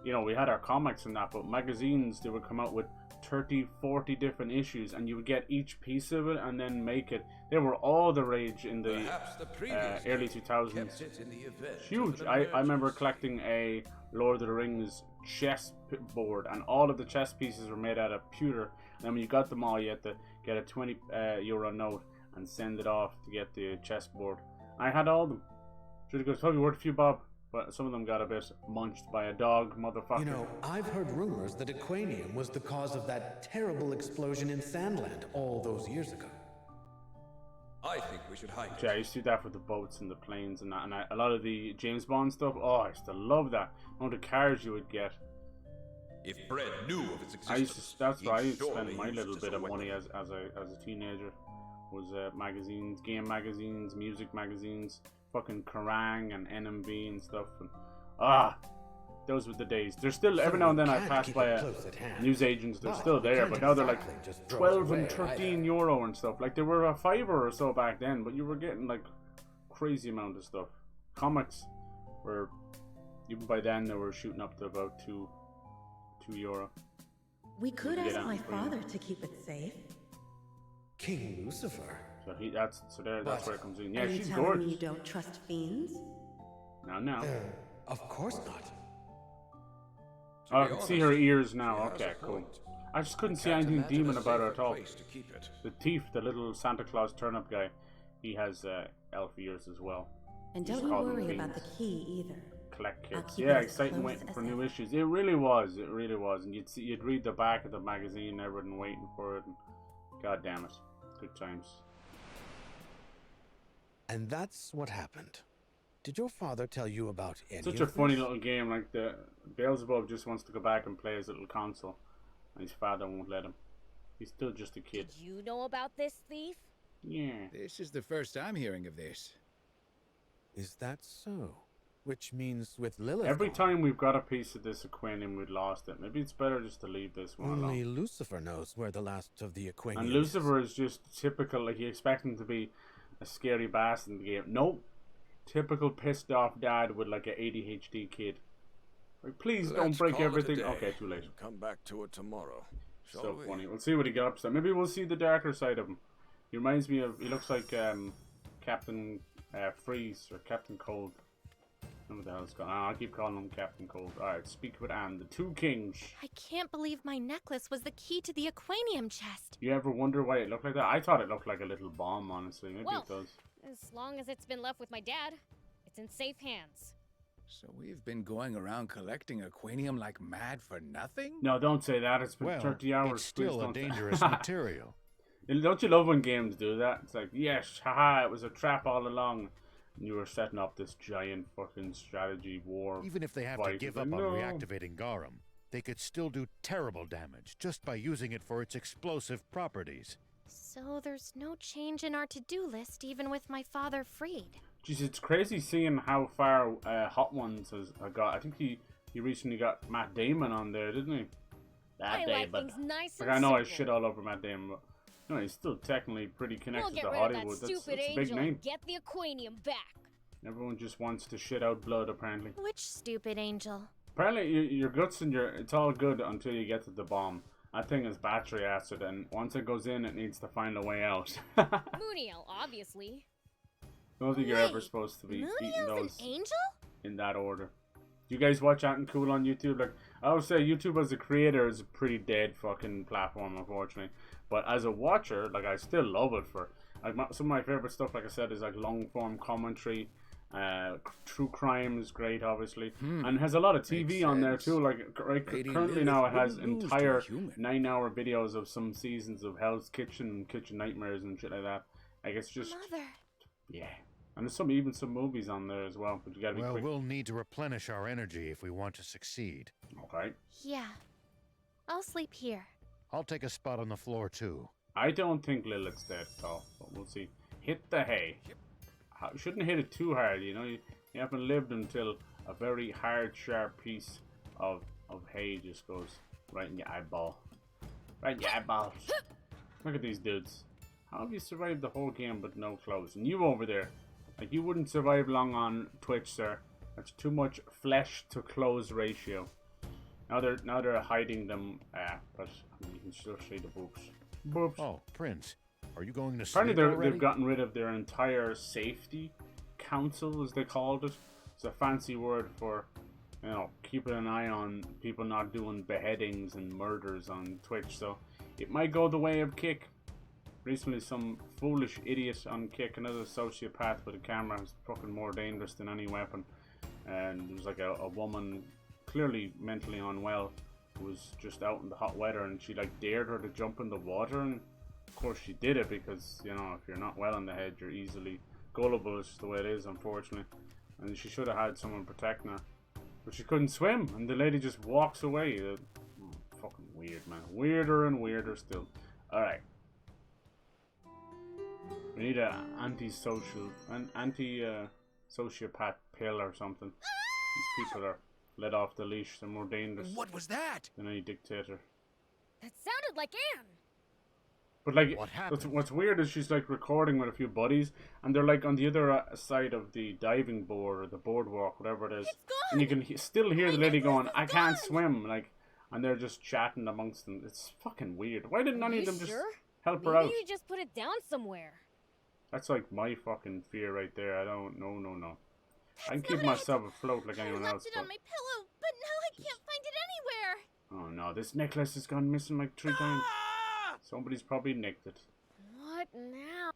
you know, we had our comics and that, but magazines, they would come out with 30, 40 different issues, and you would get each piece of it and then make it. They were all the rage in the Perhaps the previous early king 2000s. kept it in the event Huge. of an I remember emergency. collecting a Lord of the Rings chess board, and all of the chess pieces were made out of pewter. And then when you got them all, you had to get a 20 euro note and send it off to get the chessboard. I had all of them. Should have probably worth a few bob, but some of them got a bit munched by a dog, motherfucker. You know, I've heard rumors that Aquanium was the cause of that terrible explosion in Sandland all those years ago. I think we should hide Yeah, I it. used to do that with the boats and the planes and that, and a lot of the James Bond stuff. Oh, I used to love that. You know, the cars you would get. If Brett knew of its existence, I used to. That's where I used to he'd spend surely my use little it bit as a of money weapon. as a teenager. Was magazines, game magazines, music magazines, fucking Kerrang and NMB and stuff. And those were the days. They're still every now and then I Can't pass keep by it a close at hand. newsagents. They're But still we there, can't but now they're like exactly just throw it 12 away and 13 either. euro and stuff. Like they were a fiver or so back then, but you were getting like crazy amount of stuff. Comics were even by then they were shooting up to about two euro. We could Get ask out my and bring father to keep it safe. King Lucifer. So that's But where it comes in. Yeah, Are you she's telling me you gorgeous. don't trust fiends? Now. Of course not. To I be can see her honest, ears she now. has Okay, a cool. point. I just couldn't see Can't anything imagine demon a about her safer at all. place to keep it. The thief, the little Santa Claus turnip guy, he has elf ears as well. And Just don't you call them worry about the fiends. key either. collect I'll kits. keep Yeah, it as exciting close waiting as for new ever. issues. It really was. It really was. And you'd read the back of the magazine and everything, waiting for it. And God damn it, good times. And that's what happened. Did your father tell you about any Such of a funny this? little game. Like the Beelzebub just wants to go back and play his little console, and his father won't let him. He's still just a kid. Did you know about this thief? Yeah. This is the first I'm hearing of this. Is that so? Which means with Lilith Every gone, time we've got a piece of this Aquanium, we've lost it. Maybe it's better just to leave this one only alone. Lucifer knows where the last of the Aquanium And is. Lucifer is just typical. Like you expect him to be a scary bastard in the game. Nope. Typical pissed off dad with like a ADHD kid. Like, please don't Let's break call it a everything. day. Okay, too late. Come back to it tomorrow. Shall So we? funny. We'll see what he got up to. Maybe we'll see the darker side of him. He reminds me of. He looks like Captain Freeze or Captain Cold. What the hell's going on? I keep calling him Captain Cold. Alright, speak with Anne. The two kings. I can't believe my necklace was the key to the Aquanium chest. You ever wonder why it looked like that? I thought it looked like a little bomb, honestly. Maybe Well, it does. as long as it's been left with my dad, it's in safe hands. So we've been going around collecting Aquanium like mad for nothing? No, don't say that. It's been Well, 30 hours. it's still Please a don't. dangerous material. Don't you love when games do that? It's like, yes, haha, it was a trap all along. And you were setting up this giant fucking strategy war. Even if they have fight. to give It's up like, on no. reactivating Garum, they could still do terrible damage just by using it for its explosive properties. So there's no change in our to-do list even with my father freed. Jeez, it's crazy seeing how far Hot Ones has got. I think he recently got Matt Damon on there, didn't he? I like things nice Like, and I know I simple. shit all over Matt Damon, but no, he's still technically pretty We'll connected get to rid Hollywood. of that That's stupid a big angel name. and get the Aquanium back. Everyone just wants to shit out blood, apparently. Which stupid angel? Apparently, your guts and it's all good until you get to the bomb. That thing is battery acid, and once it goes in, it needs to find a way out. Muniel, obviously. I don't think you're ever Wait, supposed to be eating Muniel's an those angel? in that order. Do you guys watch anything cool on YouTube? Like, I would say YouTube as a creator is a pretty dead fucking platform, unfortunately. But as a watcher, like, I still love it for... Like, some of my favorite stuff, like I said, is like long-form commentary. True crime is great, obviously. And has a lot of TV Makes on there, sense. too. Like, Lady currently Lilith now it has wouldn't lose to a entire human. 9-hour videos of some seasons of Hell's Kitchen and Kitchen Nightmares and shit like that. Like, it's just... Mother. Yeah. And there's even some movies on there as well, but you gotta be Well, quick. we'll need to replenish our energy if we want to succeed. Okay. Yeah. I'll sleep here. I'll take a spot on the floor, too. I don't think Lilith's dead, though, but we'll see. Hit the hay. Shouldn't hit it too hard, you know? You haven't lived until a very hard, sharp piece of hay just goes right in your eyeball. Right in your eyeballs. Look at these dudes. How have you survived the whole game but no clothes? And you over there, like, you wouldn't survive long on Twitch, sir. That's too much flesh to clothes ratio. Now they're hiding them, but you can still see the boobs. Boobs. Oh, Prince, are you going to Apparently sleep already? they've gotten rid of their entire safety council, as they called it. It's a fancy word for, you know, keeping an eye on people not doing beheadings and murders on Twitch. So it might go the way of Kick. Recently, some foolish idiot on Kick, another sociopath with a camera, who's fucking more dangerous than any weapon. And there was like a woman, clearly mentally unwell, who was just out in the hot weather, and she like dared her to jump in the water, and of course she did it because, you know, if you're not well in the head, you're easily gullible. It's just the way it is, unfortunately. And she should have had someone protecting her, but she couldn't swim, and the lady just walks away. Fucking weird, man. Weirder and weirder still. Alright. We need an anti-sociopath pill or something. These people are let off the leash. They're more dangerous What was that? than any dictator. That sounded like Anne. But like, What happened? what's weird is she's like recording with a few buddies, and they're like on the other side of the diving board or the boardwalk, whatever it is. It's gone. And you can still hear the lady going, necklace "I is can't gone." swim," like, and they're just chatting amongst them. It's fucking weird. Why didn't any Are of them you just sure? help her Maybe out? you just put it down somewhere. That's like my fucking fear right there. I don't. No. I can That's keep not myself afloat like I anyone left else. it But on my pillow, but now I can't find it anywhere. oh no, this necklace has gone missing like 3 times. Ah! Somebody's probably nicked it. What now?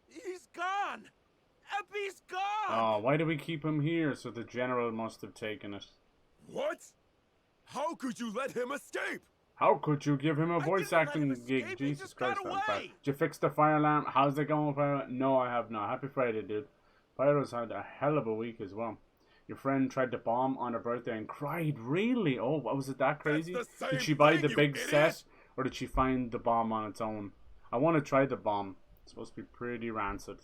He's gone! Eppy's gone! Oh Oh, why do we keep him here? So the general must have taken it. What? How could you let him escape? How could you give him a voice acting gig? Jesus Christ, that's bad. Did you fix the fire alarm? How's it going with fire alarm? No, I have not. Happy Friday, dude. Pyro's had a hell of a week as well. Your friend tried to bomb on her birthday and cried. Really? Oh, what was it that crazy? Did she buy the big set, or did she find the bomb on its own? I want to try the bomb. It's supposed to be pretty rancid.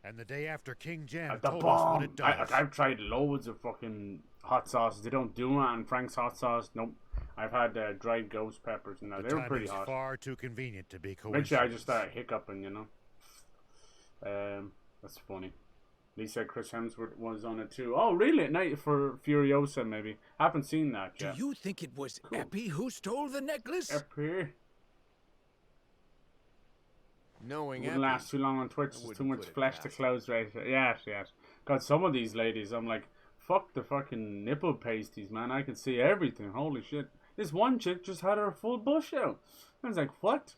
And the day after King Jan The told us what bomb. it does. I've tried loads of fucking hot sauces. They don't do it on Frank's hot sauce. Nope. I've had dried ghost peppers and they were pretty hot. Far too convenient to be coincidence. Eventually, I just started hiccuping, you know. That's funny. Lee said Chris Hemsworth was on it too. Oh, really? At night for Furiosa, maybe. Haven't seen that yet. Do you think it was Epi who stole the necklace? Epi? Knowing Wouldn't last too long on Twitch. There's too much flesh to close ratio. Yes, yes. God, some of these ladies, I'm like, fuck the fucking nipple pasties, man. I can see everything. Holy shit. This one chick just had her full bush out. I was like, what?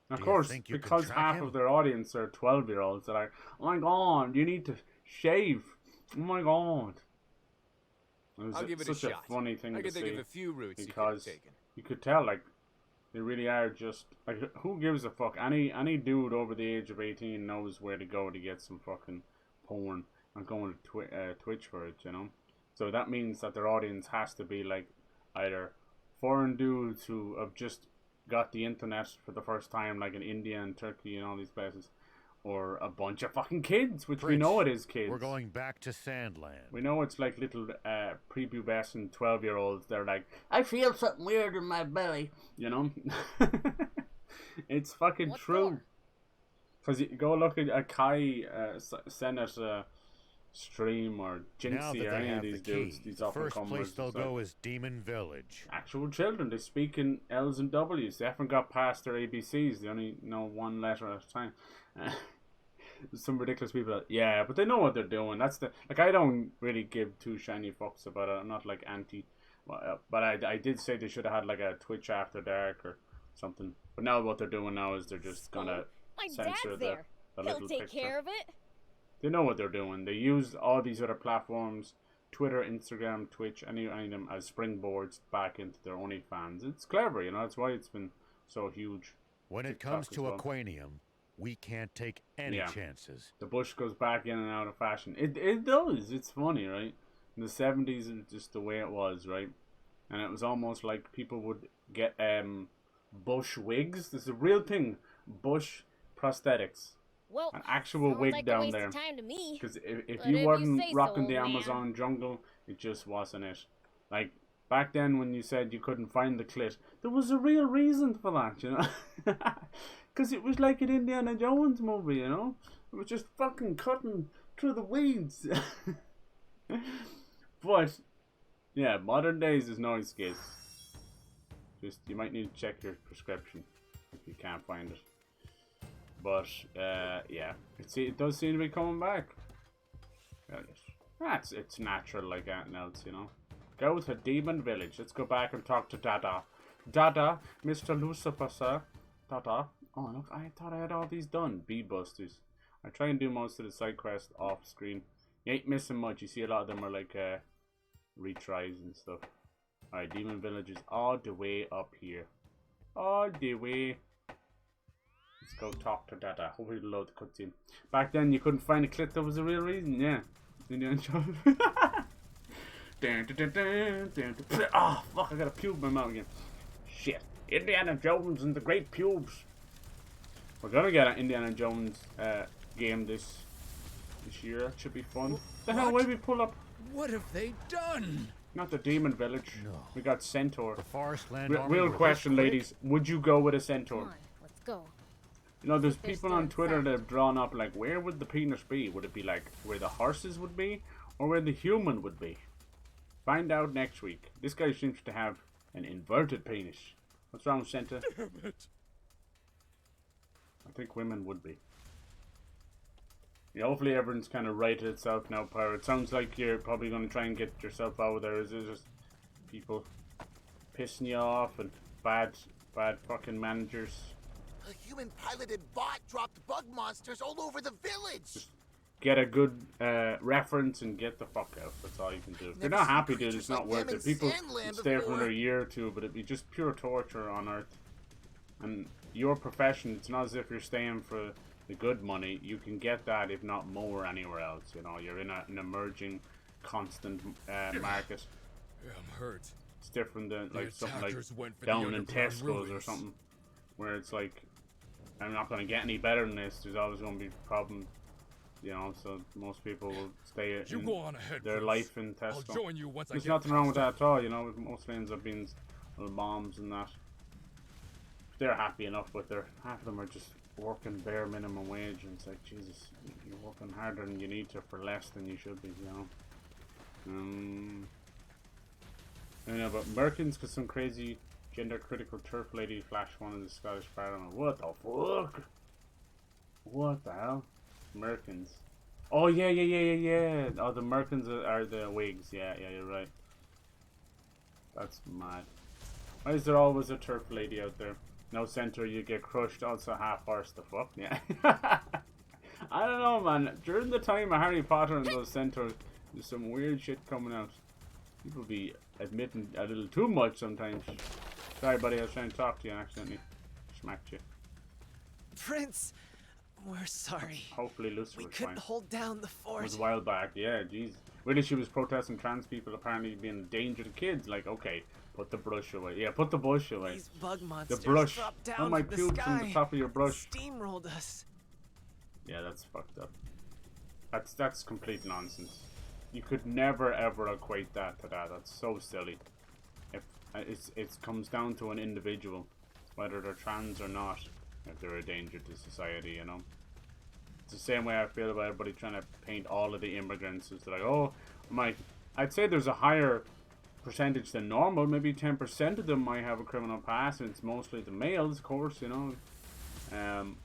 Of course, because half of their audience are 12-year-olds, they're like, oh my god, you need to shave. Oh my god. I'll give it such a shot. Funny thing I to could think see of a few routes because you could tell, like, they really are just, like, who gives a fuck? Any dude over the age of 18 knows where to go to get some fucking porn and going to Twitch for it, you know? So that means that their audience has to be, like, either foreign dudes who have just got the internet for the first time, like in India and Turkey and all these places, or a bunch of fucking kids, which we know it is kids. We're going back to Sandland. We know it's like little prepubescent 12-year-olds. They're like, I feel something weird in my belly, you know. It's fucking true. Because you go look at Kai Senate Stream or Jinxie or any of these dudes, these first place they'll go is Demon Village. Actual children, they speak in L's and W's. They haven't got past their ABCs. They only know one letter at a time. Some ridiculous people. Yeah, but they know what they're doing. That's the I don't really give two shiny fucks about it. I'm not like anti, but I did say they should have had like a Twitch after dark or something. But now what they're doing now is they're just gonna censor the little take picture. care of it. They know what they're doing. They use all these other platforms, Twitter, Instagram, Twitch, any of them as springboards back into their OnlyFans. It's clever, you know. That's why it's been so huge. When it comes to Aquanium, we can't take any chances. The bush goes back in and out of fashion. It does. It's funny, right? In the 70s, it was just the way it was, right? And it was almost like people would get bush wigs. There's a real thing. Bush prosthetics. Well, an actual wig like down there. Because if you weren't rocking the Amazon jungle, it just wasn't it. Like, back then when you said you couldn't find the clit, there was a real reason for that, you know? Because it was like an Indiana Jones movie, you know? It was just fucking cutting through the weeds. But, yeah, modern days is no excuse. Just, you might need to check your prescription if you can't find it. But, yeah, it does seem to be coming back. It's natural like anything else, you know. Go to Demon Village. Let's go back and talk to Dada. Dada, Mr. Lucifer, sir. Dada. Oh, look, I thought I had all these done. Bee Busters. I try and do most of the side quests off screen. You ain't missing much. You see a lot of them are like retries and stuff. Alright, Demon Village is all the way up here. All the way. Let's go talk to Dada. Hopefully it'll load the cutscene. Back then you couldn't find a clip. That was the real reason, yeah. Indiana Jones. Oh, fuck, I got a pube in my mouth again. Shit. Indiana Jones and the Great Pubes. We're gonna get an Indiana Jones game this year. That should be fun. The hell, why did we pull up? What have they done? Not the Demon Village. No. We got Centaur. The Forest Land real question, ladies. Would you go with a Centaur? Come on, let's go. You know, there's people on Twitter that have drawn up, like, where would the penis be? Would it be, like, where the horses would be? Or where the human would be? Find out next week. This guy seems to have an inverted penis. What's wrong, Santa? Damn it. I think women would be. Yeah, hopefully everyone's kind of righted itself now, Pyro. It sounds like you're probably going to try and get yourself out of there. Is it just people pissing you off and bad fucking managers? A human-piloted bot dropped bug monsters all over the village. get a good reference and get the fuck out. That's all you can do. If you're not happy, dude, it's not worth it. People stay for another year or two, but it'd be just pure torture on Earth. And your profession, it's not as if you're staying for the good money. You can get that, if not more, anywhere else. You know, you're in an emerging, constant market. Yeah, I'm hurt. It's different than like something like down in Tesco's or something, where it's like, I'm not going to get any better than this. There's always going to be problems, you know. So most people will stay in their life in Tesco. I'll join you once There's nothing wrong with that at all, you know. It mostly ends up being little moms and that. They're happy enough with their. Half of them are just working bare minimum wage, and it's like, Jesus, you're working harder than you need to for less than you should be, you know. I know, but Merkins, because some crazy gender-critical turf lady flashed one in the Scottish Parliament. What the fuck? What the hell? Merkins. Oh, yeah. Oh, the Merkins are the Whigs. Yeah, you're right. That's mad. Why is there always a turf lady out there? No center, you get crushed. Also half horse. The fuck? Yeah. I don't know, man. During the time of Harry Potter and those centaurs, there's some weird shit coming out. People be admitting a little too much sometimes. Sorry, buddy, I was trying to talk to you and accidentally smacked you. Prince, we're sorry. Hopefully Lucifer was fine. We couldn't hold down the fort. It was a while back, yeah, jeez. Really, she was protesting trans people apparently being a danger to kids. Like, okay, put the brush away. Yeah, put the bush away. These bug monsters the brush. dropped down Oh, my from pubes the on the top of your brush. Steamrolled us. Yeah, that's fucked up. That's complete nonsense. You could never ever equate that to that. That's so silly. If it comes down to an individual, whether they're trans or not, if they're a danger to society, you know. It's the same way I feel about everybody trying to paint all of the immigrants as like, oh, I'd say there's a higher percentage than normal. Maybe 10% of them might have a criminal past, and it's mostly the males, of course, you know. And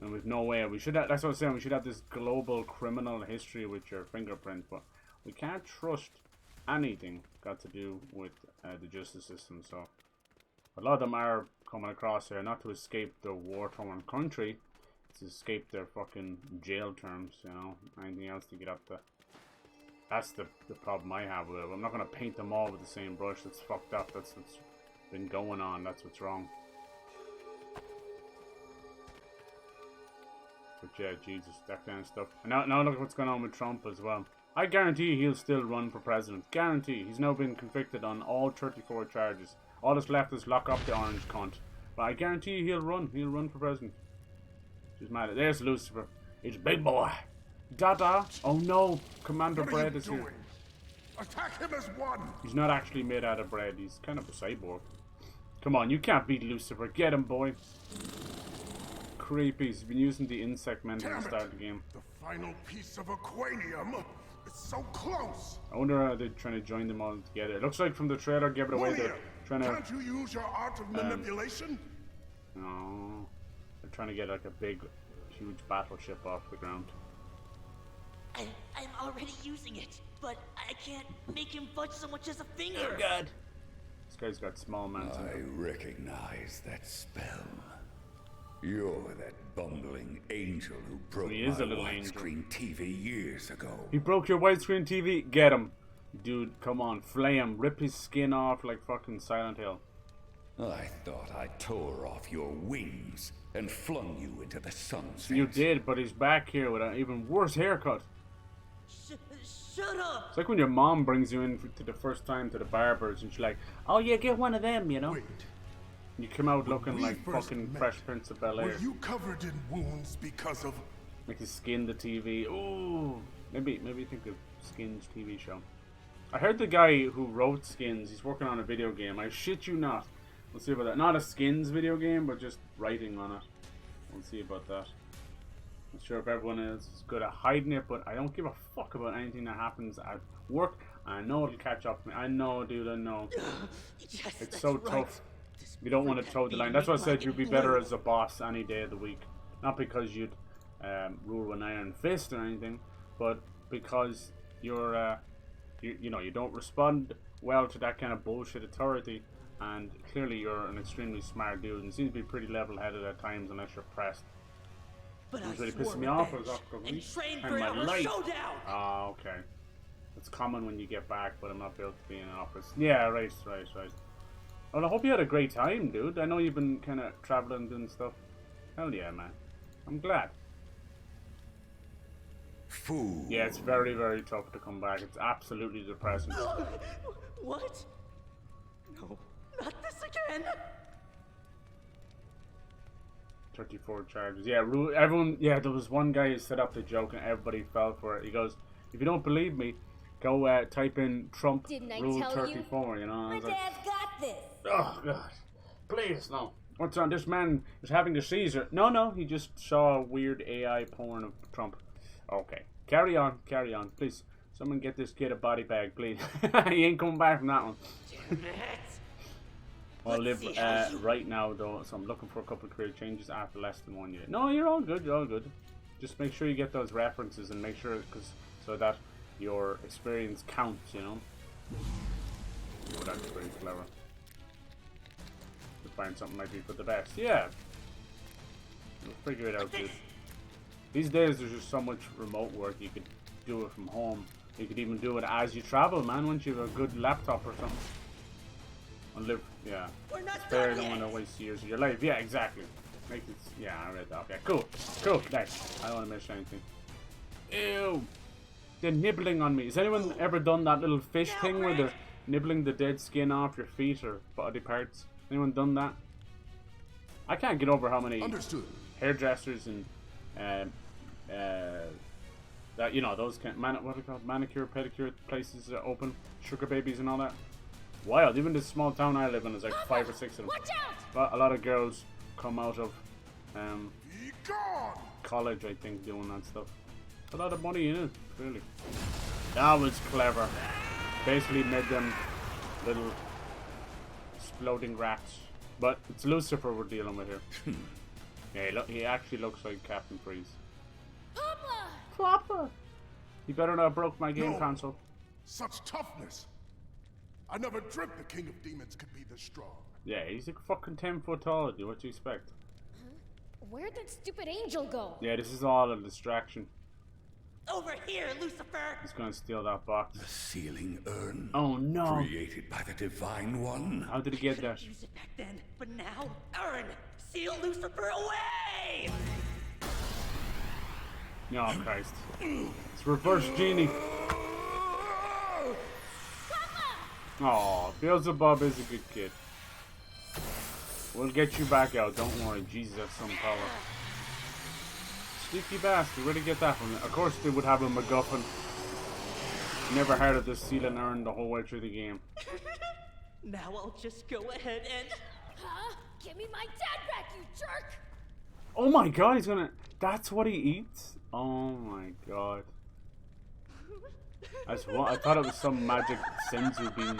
with no way, we should have, that's what I'm saying, we should have this global criminal history with your fingerprint, but we can't trust anything got to do with the justice system. So a lot of them are coming across here not to escape their war-torn country, to escape their fucking jail terms, you know, anything else to get up to. That's the problem I have with it. I'm not going to paint them all with the same brush. That's fucked up. That's what's been going on. That's what's wrong. But yeah, Jesus, that kind of stuff. And now look what's going on with Trump as well. I guarantee he'll still run for president. Guarantee. He's now been convicted on all 34 charges. All that's left is lock up the orange cunt. But I guarantee he'll run. He'll run for president. Just mad. There's Lucifer. It's big boy. Dada. Oh no. Commander Bread is here. Attack him as one. He's not actually made out of bread. He's kind of a cyborg. Come on, you can't beat Lucifer. Get him, boy. Creepy. He's been using the insect men to start the game. The final piece of aquanium. It's so close. I wonder how they're trying to join them all together. It looks like from the trailer, give it away, they're trying to... Can't you use your art of manipulation? No. They're trying to get like a big, huge battleship off the ground. I'm already using it, but I can't make him budge so much as a finger. Oh god. This guy's got small mountains. I recognize that spell. You're that bumbling angel who broke my widescreen TV years ago. He broke your widescreen TV? Get him. Dude, come on, flay him. Rip his skin off like fucking Silent Hill. I thought I tore off your wings and flung you into the sunset. You did, but he's back here with an even worse haircut. Shut up! It's like when your mom brings you in to the first time to the barbers and she's like, oh yeah, get one of them, you know? Wait. You come out looking like fucking Fresh Prince of Bel-Air. Were you covered in wounds because of... Like his skin, the TV. Ooh. Maybe think of Skins TV show. I heard the guy who wrote Skins, he's working on a video game. I shit you not. We'll see about that. Not a Skins video game, but just writing on it. We'll see about that. Not sure if everyone is good at hiding it, but I don't give a fuck about anything that happens at work. I know it'll catch up to me. I know, dude, I know. Yes, it's so tough. You don't want to toe the line. That's why I said you'd be better as a boss any day of the week. Not because you'd rule with an iron fist or anything, but because you're, you don't respond well to that kind of bullshit authority. And clearly you're an extremely smart dude and seems to be pretty level-headed at times unless you're pressed. But It's I really swore pissing me off. revenge and trained And for my our life. showdown. Ah, okay. It's common when you get back, but I'm not built to be in an office. Yeah, right. Well, I hope you had a great time, dude. I know you've been kind of traveling, doing stuff. Hell yeah, man. I'm glad. Fool. Yeah, it's very, very tough to come back. It's absolutely depressing. What? No, not this again. 34 charges. Yeah, everyone. Yeah, there was one guy who set up the joke and everybody fell for it. He goes, "If you don't believe me, go type in Trump Rule 34." You know. My dad's got this. Oh God! Please no. What's on? This man is having a seizure. No. He just saw a weird AI porn of Trump. Okay, carry on. Please, someone get this kid a body bag, please. He ain't coming back from that one. Damn it. I'll live right now though, so I'm looking for a couple of career changes after less than 1 year. No, you're all good. Just make sure you get those references and make sure, so that your experience counts, you know. Oh, that's pretty clever. To find something might be for the best. Yeah. We'll figure it out, dude. These days there's just so much remote work, you could do it from home. You could even do it as you travel, man, once you have a good laptop or something. And live, yeah. It's better than when to waste years of your life. Yeah, exactly. Make it, yeah, I read that. Yeah, cool. Next. I don't want to miss anything. Ew. They're nibbling on me. Has anyone ever done that little fish thing where they're nibbling the dead skin off your feet or body parts? Anyone done that? I can't get over how many hairdressers and that, you know, those kind what are they called, manicure, pedicure places that open, sugar babies and all that. Wild. Even this small town I live in is like 5 or 6 of them. Watch out! But a lot of girls come out of college, I think, doing that stuff. A lot of money in it, really. That was clever. Basically made them little exploding rats. But it's Lucifer we're dealing with here. Yeah, he actually looks like Captain Freeze. Papa! You better not have broke my game console. Such toughness! I never dreamt the King of Demons could be this strong. Yeah, he's like fucking 10 foot tall, dude. What do you expect? Where'd that stupid angel go? Yeah, this is all a distraction. Over here, Lucifer! He's gonna steal that box. The sealing urn. Oh no! Created by the Divine One. How did he get that? Use it back then, but now, urn! Seal Lucifer away! Oh Christ! It's reverse genie. Oh, Beelzebub is a good kid. We'll get you back out. Don't worry. Jesus, that's some power. Sneaky bastard. Where'd he get that from? Of course they would have a MacGuffin. Never heard of this sealing urn the whole way through the game. Now I'll just go ahead and... Huh? Give me my dad back, you jerk! Oh my god, he's gonna... That's what he eats? Oh my god. I thought it was some magic senzu bean.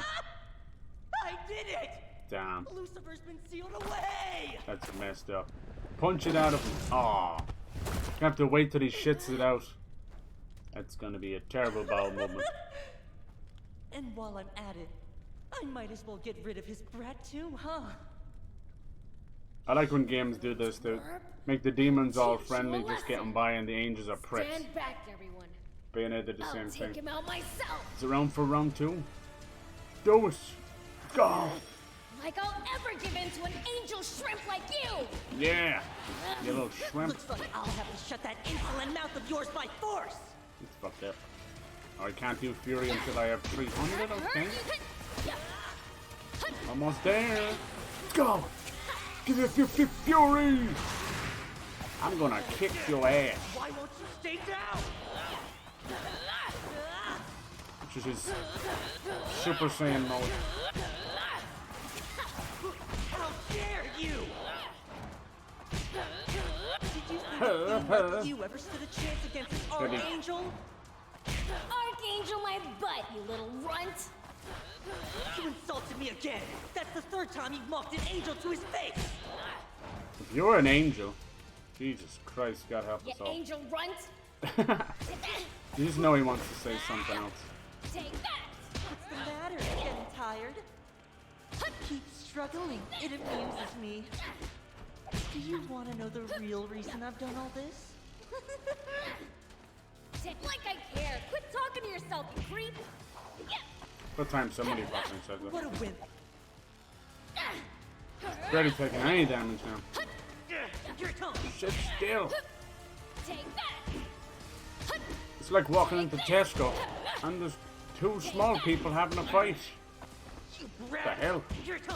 I did it! Damn. Lucifer's been sealed away! That's messed up. Punch it out of him. Aw. You have to wait till he shits it out. That's gonna be a terrible bowel movement. And while I'm at it, I might as well get rid of his brat too, huh? I like when games do this, to make the demons all friendly, just get them by, and the angels are pricks. Stand back, everyone. Bayonetta did the same I'll thing. take him out myself. Is it round for round 2? Do it! Go! Like I'll ever give in to an angel shrimp like you! Yeah! You little shrimp. Looks like I'll have to shut that insolent mouth of yours by force! It's fucked up. Oh, I can't do Fury until I have 300, okay? Almost there! Go! Give it your Fury! I'm gonna kick your ass. Why won't you stay down? Which is his Super Saiyan mode. How dare you! Did you think that you ever stood a chance against this Archangel? Archangel my butt, you little runt! You insulted me again! That's the third time you've mocked an angel to his face! If you're an angel, Jesus Christ, God help us all. Angel runt! You just know he wants to say something else. Take that! What's the matter? Getting tired? Keep struggling. It amuses me. Do you want to know the real reason I've done all this? Like I care. Quit talking to yourself, you creep. What time somebody fucking said that? What a wimp. Barely taking any damage now. Your tongue. Sit still. Take that. It's like walking into Tesco and there's two small people having a fight. What the hell?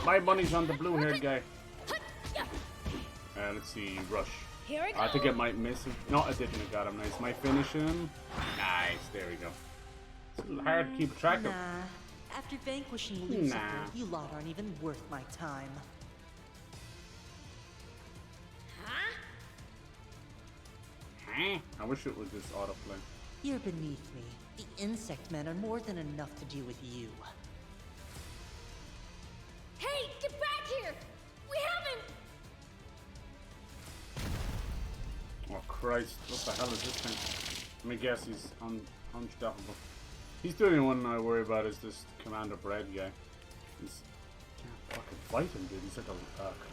My money's on the blue-haired guy. Let's see, rush. Here we go. I think it might miss him. No, I didn't. I got him. Nice. Might finish him. Nice. There we go. It's a little hard to keep track of. Nah. After vanquishing Lucifer, you lot aren't even worth my time. Huh? I wish it was just autoplay. You're beneath me. The insect men are more than enough to do with you. Hey, get back here! We haven't. Oh Christ! What the hell is this thing? Let me guess. He's unstoppable. He's the only one I worry about. Is this Commander Bread guy? He's can't fucking fight him, dude. He's like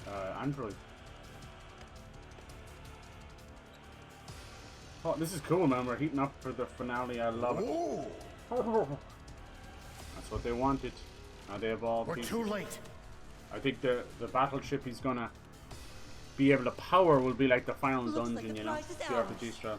a android. Oh, this is cool, man. We're heating up for the finale. I love it. That's what they wanted. Now they have all. We're too late. I think the battleship he's gonna be able to power will be like the final dungeon, like you know, the ours. RPG style.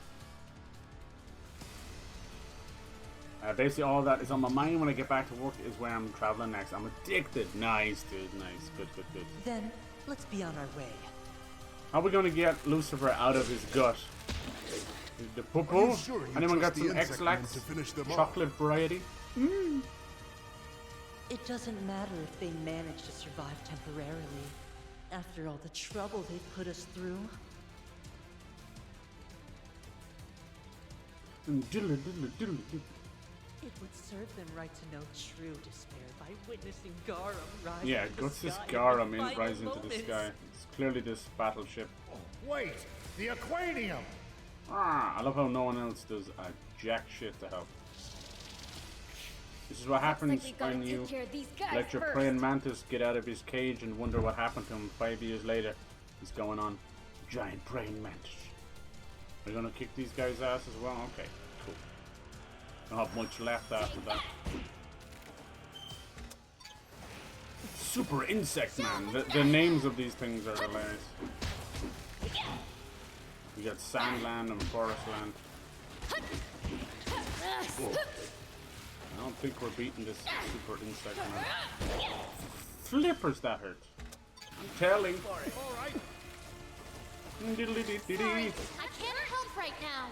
Basically, all that is on my mind when I get back to work is where I'm traveling next. I'm addicted. Nice, dude. Nice. Good, good, good. Then let's be on our way. How are we gonna get Lucifer out of his gut? The poo-poo? Sure Anyone got some X-Lax chocolate variety? Mm. It doesn't matter if they manage to survive temporarily. After all the trouble they've put us through. It would serve them right to know true despair by witnessing Garum rise Yeah, into what's the this sky Garum in in the rise final into the moments. sky? It's clearly this battleship. Wait, the Aquanium! I love how no one else does a jack shit to help. This is what happens when you let your praying mantis get out of his cage and wonder what happened to him 5 years later. He's going on giant praying mantis. We're gonna kick these guys' ass as well? Okay, cool. Don't have much left after that. Super Insect Man. The names of these things are hilarious. We got Sand Land and Forest Land. Whoa. I don't think we're beating this Super Insect Man. Flippers, that hurt. I'm telling. Sorry, I can't help right now.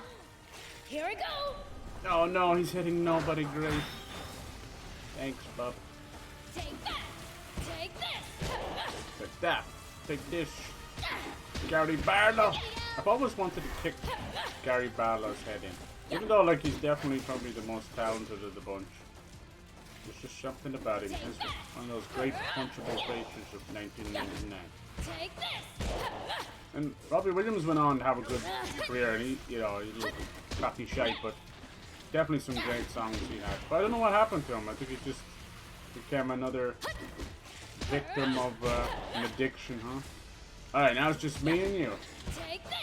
Here we go. Oh no, he's hitting nobody great. Thanks, bub. Take that. Take this. Take that. Take this. Gary Barlow. I've always wanted to kick Gary Barlow's head in. Even though, like, he's definitely probably the most talented of the bunch. There's just something about him. He's one of those great punchable faces of 1999. Take this. And Robbie Williams went on to have a good career, and he, you know, he looked crappy shite, but definitely some great songs he had. But I don't know what happened to him. I think he just became another victim of an addiction, huh? Alright, now it's just me and you. Take this.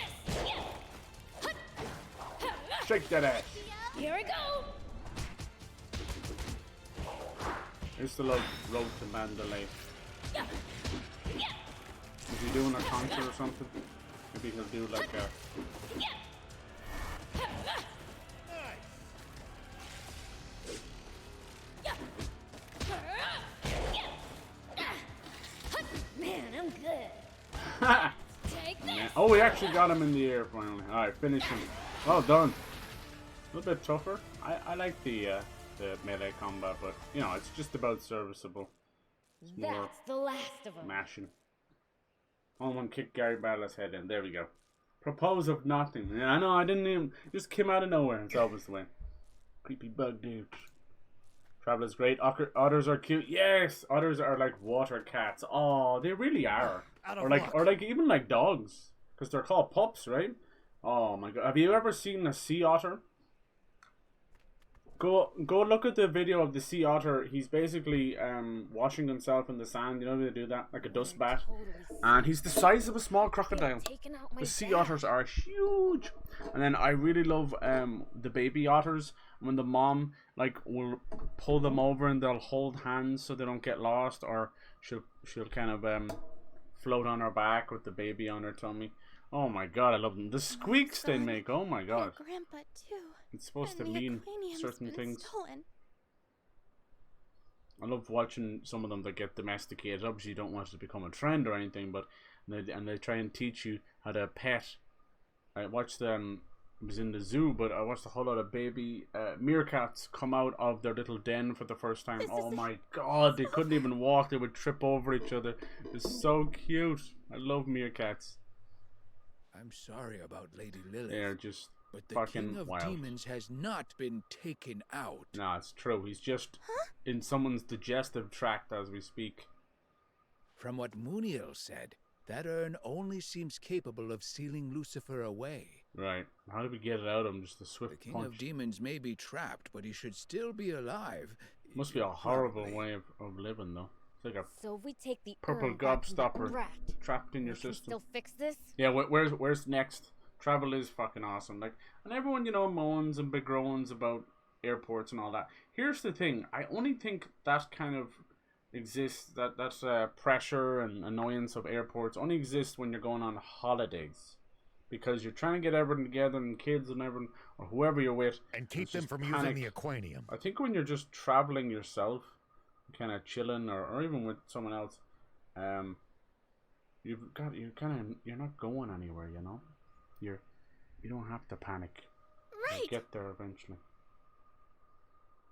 Shake that ass. Here we go. Here's the road to Mandalay. Is he doing a concert or something? Maybe he'll do like a... Man, I'm good. Take this. Yeah. Oh, we actually got him in the air finally. Alright, finish him. Well done. A little bit tougher. I like the melee combat, but you know, it's just about serviceable. It's more That's the last of them. mashing. On one kick Gary Barlow's head in. There we go. Propose of nothing. Yeah, I know, I didn't even... Just came out of nowhere. It's always the way. Creepy bug dude. Traveler's great. Otters are cute. Yes! Otters are like water cats. Oh, they really are. Or like even like dogs. Because they're called pups, right? Oh my god. Have you ever seen a sea otter? Go look at the video of the sea otter. He's basically washing himself in the sand. You know they do that, like a dust bath. And he's the size of a small crocodile. The sea otters are huge. And then I really love the baby otters. When the mom will pull them over and they'll hold hands so they don't get lost, or she'll kind of float on her back with the baby on her tummy. Oh my god, I love them. The squeaks they make. Oh my god. Grandpa too. It's supposed to mean certain things. I love watching some of them that get domesticated. Obviously, you don't want it to become a trend or anything, but they try and teach you how to pet. I watched them. It was in the zoo, but I watched a whole lot of baby meerkats come out of their little den for the first time. Oh my god, they couldn't even walk. They would trip over each other. It's so cute. I love meerkats. I'm sorry about Lady Lilith. They're just but the fucking King of wild. Demons has not been taken out. Nah, it's true. He's just in someone's digestive tract as we speak. From what Muniel said, that urn only seems capable of sealing Lucifer away. Right. How do we get it out of him? Just a swift The King punch. of Demons may be trapped, but he should still be alive. Must be a horrible way of living, though. It's like a So if we take the purple urn back from the gobstopper rat, trapped in your we can system. still fix this? Yeah, where's next? Travel is fucking awesome. And everyone, moans and begroans about airports and all that. Here's the thing. I only think that kind of exists, that's pressure and annoyance of airports only exists when you're going on holidays. Because you're trying to get everyone together and kids and everyone, or whoever you're with. And keep them from using the aquanium. I think when you're just traveling yourself, kind of chilling, or even with someone else, you're not going anywhere, you don't have to panic. Right. You'll get there eventually.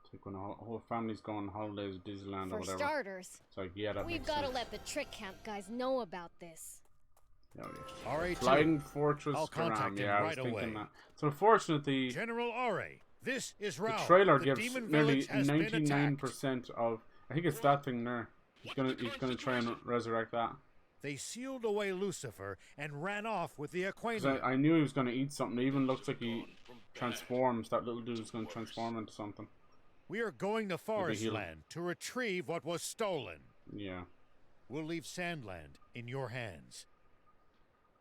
It's like when a whole family's going on holidays, Disneyland or For whatever. starters, It's like, yeah, that we've makes got to sense. let the trick camp guys know about this. Oh, yeah. Ore Flying Fortress I'll contact Karam. him Yeah, I was right thinking away. that. So unfortunately, General Ore, this is Rao. the trailer The gives demon nearly village has been attacked. 99% of. I think it's that thing there. He's gonna try and resurrect that. They sealed away Lucifer and ran off with the 'Cause aquanium. I knew he was gonna eat something. It even looks like he transforms. That little dude's gonna transform into something. We are going to Forest he'll- Land to retrieve what was stolen. Yeah. We'll leave Sandland in your hands.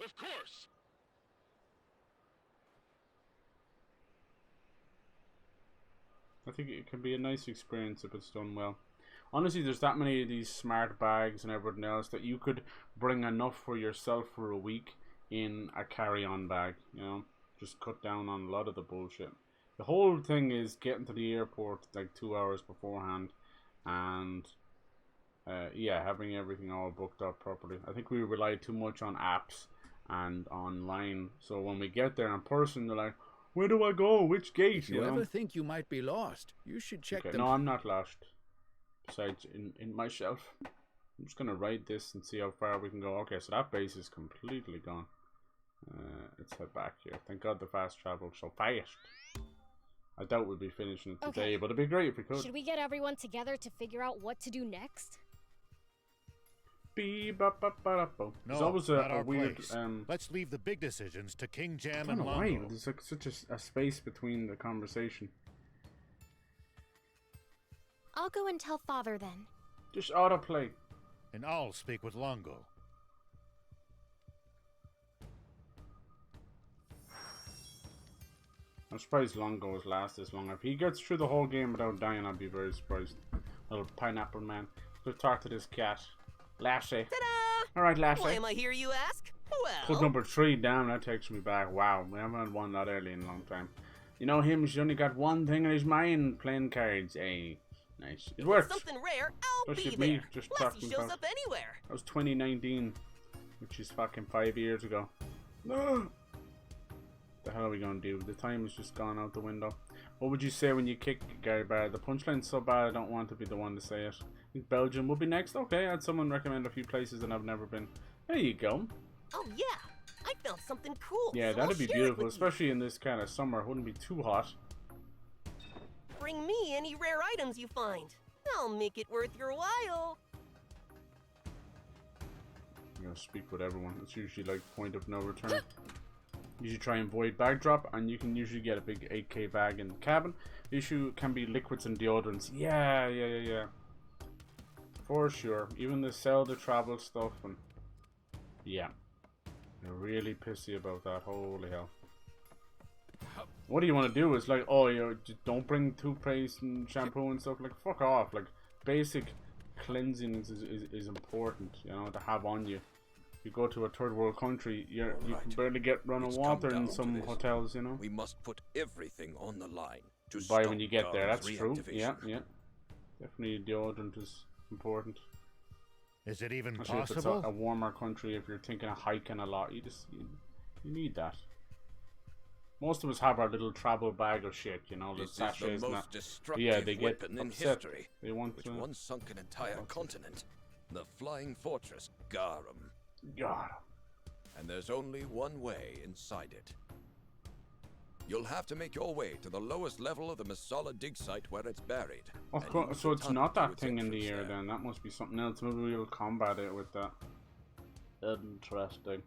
Of course. I think it can be a nice experience if it's done well. Honestly, there's that many of these smart bags and everything else that you could bring enough for yourself for a week in a carry-on bag, Just cut down on a lot of the bullshit. The whole thing is getting to the airport like 2 hours beforehand and having everything all booked up properly. I think we rely too much on apps and online, so when we get there in person, they're like, where do I go? Which gate? If you ever think you might be lost, you should check them. No, I'm not lost. Besides, in my shelf. I'm just gonna ride this and see how far we can go. Okay, so that base is completely gone. Let's head back here. Thank God the fast travel so fast. I doubt we'll be finishing it today, Okay. but it'd be great if we could. Should we get everyone together to figure out what to do next? There's No, always not a our weird. place. Let's leave the big decisions to King I Jam don't and know why. Longo. There's like such a space between the conversation. I'll go and tell Father then. Just autoplay. And I'll speak with Longo. I'm surprised Longo has lasted this long. If he gets through the whole game without dying, I'd be very surprised. Little pineapple man. Let's talk to this cat. Lassie. Ta-da! Alright, Lassie. Why am I here, you ask? Clip Well, number 3 down, that takes me back. Wow, we haven't had one that early in a long time. You know him, he's only got one thing in his mind, playing cards. Hey, nice. It worked. something rare, I'll Especially be me, there. just Lassie talking shows about- up anywhere. That was 2019, which is fucking 5 years ago. No! The hell are we gonna do? The time has just gone out the window. What would you say when you kick Gary Barr? The punchline's so bad I don't want to be the one to say it. I think Belgium will be next. Okay, I had someone recommend a few places that I've never been. There you go. Oh yeah, I found something cool. Yeah, so that'd I'll be share it beautiful, with especially in this kind of summer. It wouldn't be too hot. you. Bring me any rare items you find. I'll make it worth your while. I'm gonna speak with everyone. It's usually like point of no return. You should try and avoid bag drop, and you can usually get a big 8k bag in the cabin. The issue can be liquids and deodorants. Yeah. For sure. Even they sell the travel stuff, and yeah. They're really pissy about that. Holy hell. What do you want to do? Is like, oh, you just don't bring toothpaste and shampoo and stuff. Like, fuck off. Like, basic cleansing is important, you know, to have on you. You go to a third world country, you can barely get running water in some hotels, you know. We must put everything on the line to buy when you get there. That's true. Yeah. Definitely deodorant is important. Is it even possible? If it's a warmer country, if you're thinking of hiking a lot, you need that. Most of us have our little travel bag of shit, you know, the sachets and that. Yeah, they get upset. They want which once sunk an entire continent, the flying fortress Garum. And there's only one way inside it. You'll have to make your way to the lowest level of the Masala dig site where it's buried. Of course, so it's not that thing in the air then. That must be something else. Maybe we'll combat it with that. Interesting.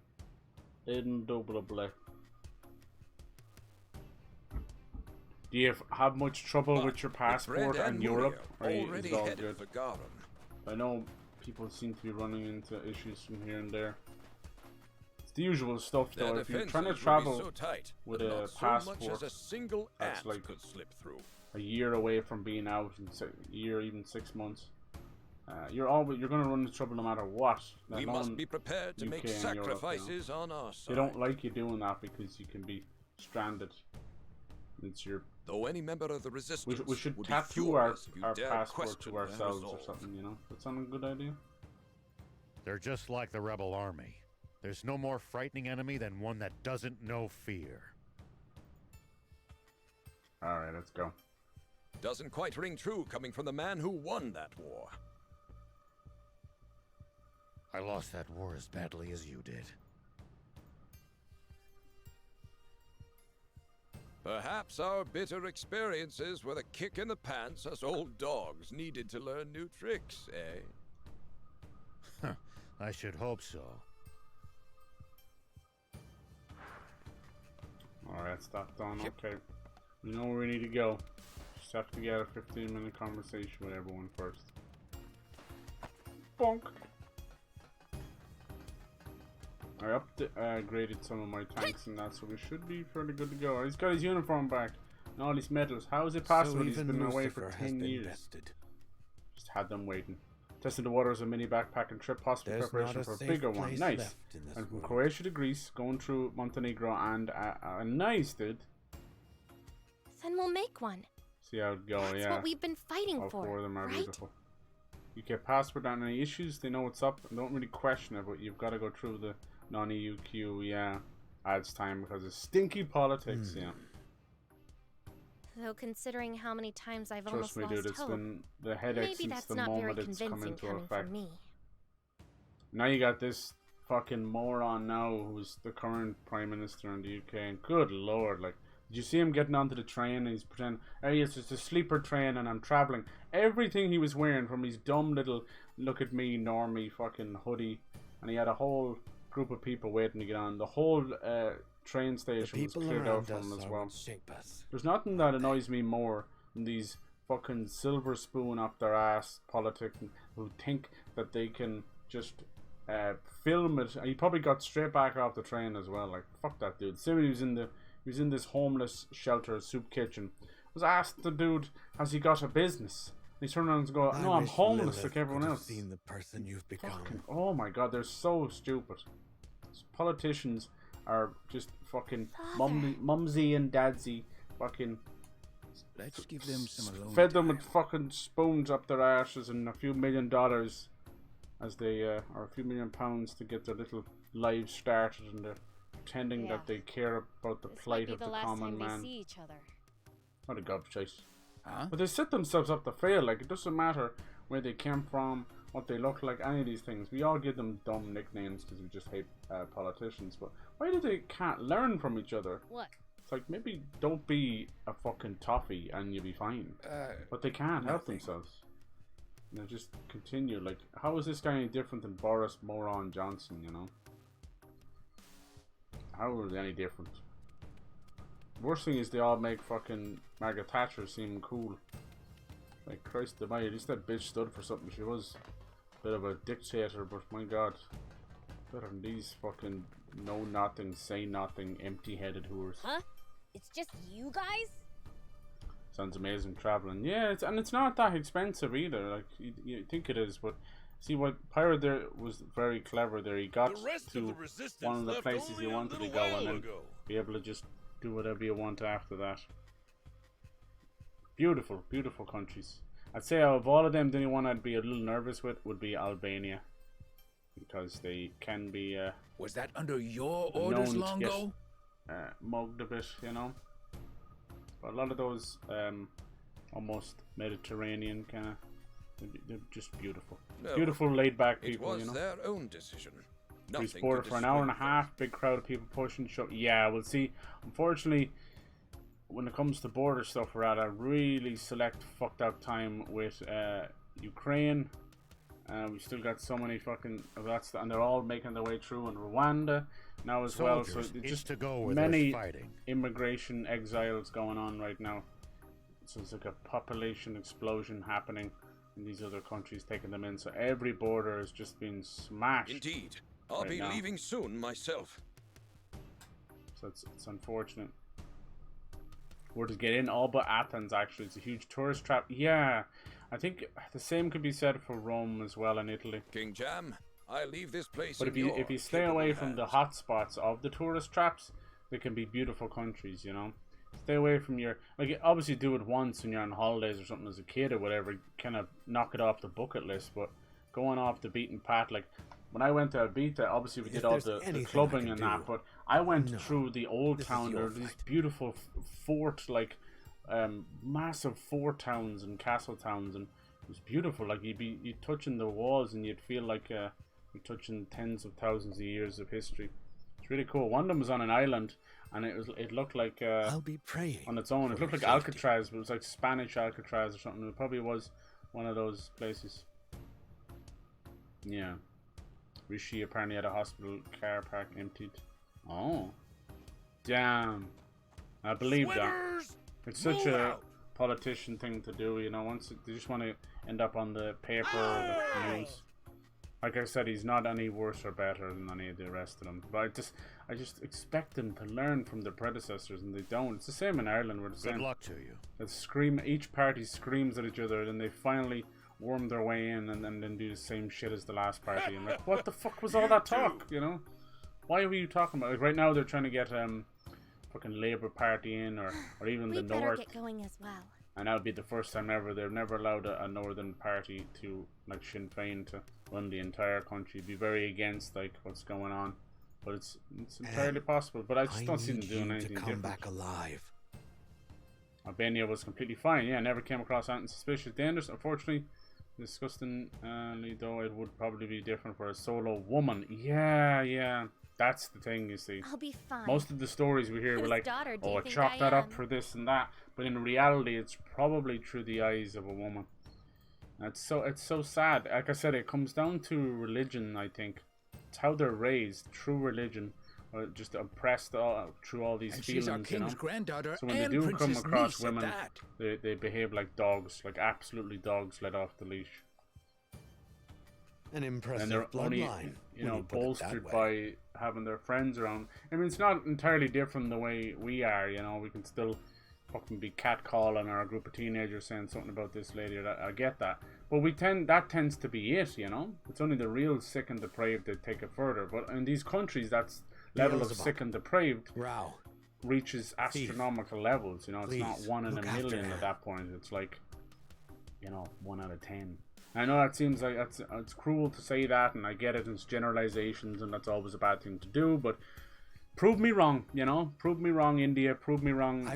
Indubitably. Do you have much trouble with your passport and Europe? Or is it all good? I know people seem to be running into issues from here and there. It's the usual stuff though. If you're trying to travel with a passport that's like a year away from being out, and a year, even 6 months, you're going to run into trouble no matter what. We must be prepared to make sacrifices on our side. They don't like you doing that because you can be stranded. It's your. Though any member of the resistance we should tattoo our passport to ourselves or something, you know? That sound a good idea? They're just like the rebel army. There's no more frightening enemy than one that doesn't know fear. Alright, let's go. Doesn't quite ring true coming from the man who won that war. I lost that war as badly as you did. Perhaps our bitter experiences were the kick in the pants us old dogs needed to learn new tricks, eh? Huh, I should hope so. Alright, that's that done. Okay. We know where we need to go. Just have to get a 15-minute conversation with everyone first. Bonk! I upgraded some of my tanks and that, so we should be fairly good to go. He's got his uniform back and all these medals. How is it possible he's been away for 10 years? Just had them waiting. Testing the waters of a mini backpacking trip, possible preparation for a bigger one. Nice. And from Croatia to Greece, going through Montenegro and nice, dude. Then we'll make one. See how it go, That's what we've been fighting for, 4 of them are right? beautiful. You get passport on any issues, they know what's up and don't really question it, but you've got to go through the non-EU queue, adds time because of stinky politics, Though considering how many times I've Trust almost me, lost dude, it's hope, been the headache maybe since that's the not very moment it's come convincing into coming effect. from me. Now you got this fucking moron now who's the current Prime Minister in the UK, and good lord, like, did you see him getting onto the train and he's pretending, hey, it's just a sleeper train and I'm travelling. Everything he was wearing from his dumb little look at me normie fucking hoodie, and he had a whole group of people waiting to get on. The whole train station was cleared out from him as well. There's nothing that annoys me more than these fucking silver spoon up their ass politicians who think that they can just film it. He probably got straight back off the train as well. Like, fuck that dude. See, he was in this homeless shelter soup kitchen. Was asked the dude, has he got a business? And he turned around and go, no, I'm homeless like everyone else. Seen the person you've become. Fucking, oh my god, they're so stupid. Politicians are just fucking mumsy and dadsy. Fucking. Let's give them some alone fed them with fucking spoons up their asses and a few $1 million as they or a few £1 to get their little lives started, and they're pretending that they care about the plight of the common man. See each other. What a gobshite. But they set themselves up to fail. Like, it doesn't matter where they came from, what they look like, any of these things. We all give them dumb nicknames because we just hate politicians. But why do they can't learn from each other? What? It's like, maybe don't be a fucking toffee and you'll be fine. But they can't help themselves. And they just continue. Like, how is this guy any different than Boris Moron Johnson, you know? How are they any different? Worst thing is they all make fucking Margaret Thatcher seem cool. Like, Christ almighty, at least that bitch stood for something. She was a bit of a dictator, but my god. Better than these fucking know nothing, say nothing, empty-headed whores. Huh? It's just you guys? Sounds amazing traveling. Yeah, it's not that expensive either. Like, you think it is, but see what Pirate there was very clever there. He got to one of the places he wanted to go and then be able to just do whatever you want after that. Beautiful, beautiful countries. I'd say out of all of them, the only one I'd be a little nervous with would be Albania. Because they can be... was that under your orders, Longo? Mugged a bit, you know. But a lot of those almost Mediterranean kind of... They're just beautiful. No, beautiful, laid-back people, you know. It was their own decision. Nothing we sported for an hour and a half, big crowd of people pushing. Yeah, we'll see. Unfortunately... When it comes to border stuff, we're at a really select fucked up time with Ukraine. We've still got so many fucking... and they're all making their way through in Rwanda now as well. So it's just to go where many fighting. Immigration exiles going on right now. So it's like a population explosion happening in these other countries, taking them in. So every border is just being smashed. Indeed. I'll be leaving soon myself. So it's unfortunate. Where to get in, all but Athens actually. It's a huge tourist trap. Yeah, I think the same could be said for Rome as well in Italy. King Jam, I leave this place. But if you stay away from the hot spots of the tourist traps, they can be beautiful countries, you know. Stay away from your, like, obviously do it once when you're on holidays or something as a kid or whatever, kind of knock it off the bucket list. But going off the beaten path, like when I went to Ibiza, obviously we did all the clubbing and that, but I went through the old town. There were these beautiful fort, like massive fort towns and castle towns, and it was beautiful. Like you'd touching the walls and you'd feel like you're touching tens of thousands of years of history. It's really cool. One of them was on an island, and it looked like I'll be praying on its own. It looked like Alcatraz, but it was like Spanish Alcatraz or something. It probably was one of those places. Yeah. Rishi apparently had a hospital car park emptied. Oh. Damn. I believe that. It's such a politician thing to do, you know, once they just want to end up on the paper or the news. Like I said, he's not any worse or better than any of the rest of them. But I just expect them to learn from their predecessors, and they don't. It's the same in Ireland. We're the same. Good luck to you. Each party screams at each other, and they finally worm their way in and then do the same shit as the last party. And like, what the fuck was all that talk, you know? Why were you talking about it? Right now they're trying to get fucking Labour Party in or even the North. We'd better get going as well. And that would be the first time ever. They've never allowed a Northern party to, like Sinn Féin, to run the entire country. Be very against like what's going on. But it's entirely possible. But I just don't see them doing anything different. Back alive. Albania was completely fine. Yeah, never came across anything suspicious. Dangerous, unfortunately. Disgustingly though, it would probably be different for a solo woman. Yeah, that's the thing, you see. I'll be fine. Most of the stories we hear were like, oh, chalk that up for this and that. But in reality, it's probably through the eyes of a woman. It's so sad. Like I said, it comes down to religion, I think. It's how they're raised, through religion. Or just oppressed through all these feelings, she's our king's granddaughter, so when they do come across women, they behave like dogs, like absolutely dogs let off the leash. An impressive and they're only, you know, bolstered by having their friends around. I mean, it's not entirely different the way we are, you know. We can still fucking be catcalling or a group of teenagers saying something about this lady. I get that, but that tends to be it, you know. It's only the real sick and depraved that take it further. But in these countries, that's level of sick and depraved reaches astronomical levels, you know. It's not 1 in a million at that point. It's like, you know, 1 out of 10. I know that seems like it's cruel to say that, and I get it, it's generalizations, and that's always a bad thing to do, but prove me wrong, you know. Prove me wrong, India. Prove me wrong,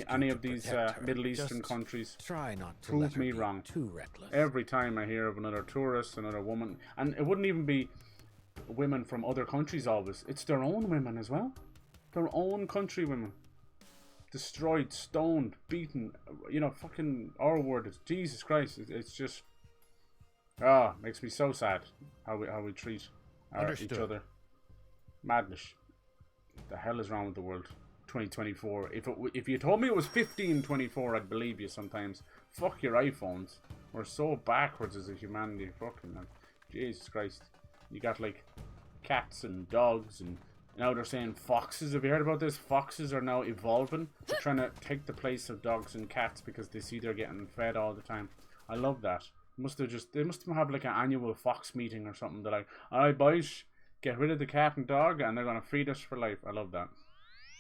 any of these Middle Eastern countries. Try not to prove me wrong. Too reckless. Every time I hear of another tourist, another woman, and it wouldn't even be women from other countries always. It's their own women as well. Their own country women. Destroyed, stoned, beaten, you know, fucking our word is Jesus Christ. It's just makes me so sad how we treat each other. Madness. The hell is wrong with the world? 2024. If you told me it was 1524, I'd believe you sometimes. Fuck your iPhones. We're so backwards as a humanity. Fucking man. Jesus Christ. You got like cats and dogs, and now they're saying foxes. Have you heard about this? Foxes are now evolving. They're trying to take the place of dogs and cats because they see they're getting fed all the time. I love that. They must have like an annual fox meeting or something. They're like, alright boys, get rid of the cat and dog and they're gonna feed us for life. I love that.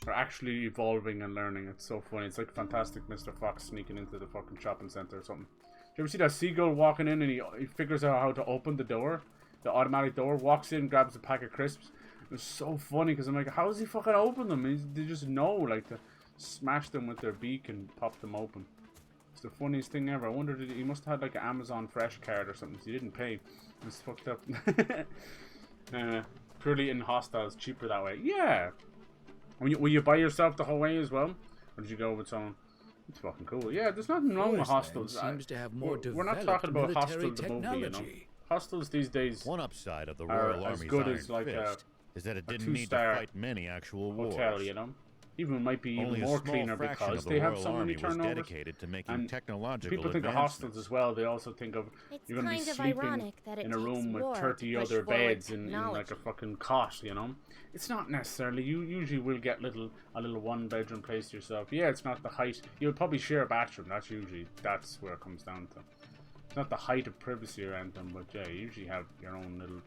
They're actually evolving and learning. It's so funny. It's like Fantastic Mr. Fox sneaking into the fucking shopping center or something. Do you ever see that seagull walking in and he figures out how to open the door? The automatic door, walks in, grabs a pack of crisps. It's so funny because I'm like, how does he fucking open them? They just know, like, to smash them with their beak and pop them open. It's the funniest thing ever. I wonder, he must have had like an Amazon Fresh card or something. So he didn't pay. It's fucked up. Purely in Hostiles, cheaper that way. Yeah. Will you buy yourself the whole way as well? Or did you go with someone? It's fucking cool. Yeah, there's nothing wrong with Hostels. Seems to have more we're not talking about Hostels the movie, you know. Hostels these days. One upside of the Royal Army's Iron Fist is that it didn't need to fight many actual wars. Hotel, you know. Even might be even more cleaner because they have so many turnovers. And people think of hostels as well. They also think of you're going to be sleeping in a room with 30 other beds in like a fucking cot, you know. It's not necessarily. You usually will get a little one-bedroom place to yourself. Yeah, it's not the height. You'll probably share a bathroom. That's where it comes down to. It's not the height of privacy or anything, but yeah, you usually have your own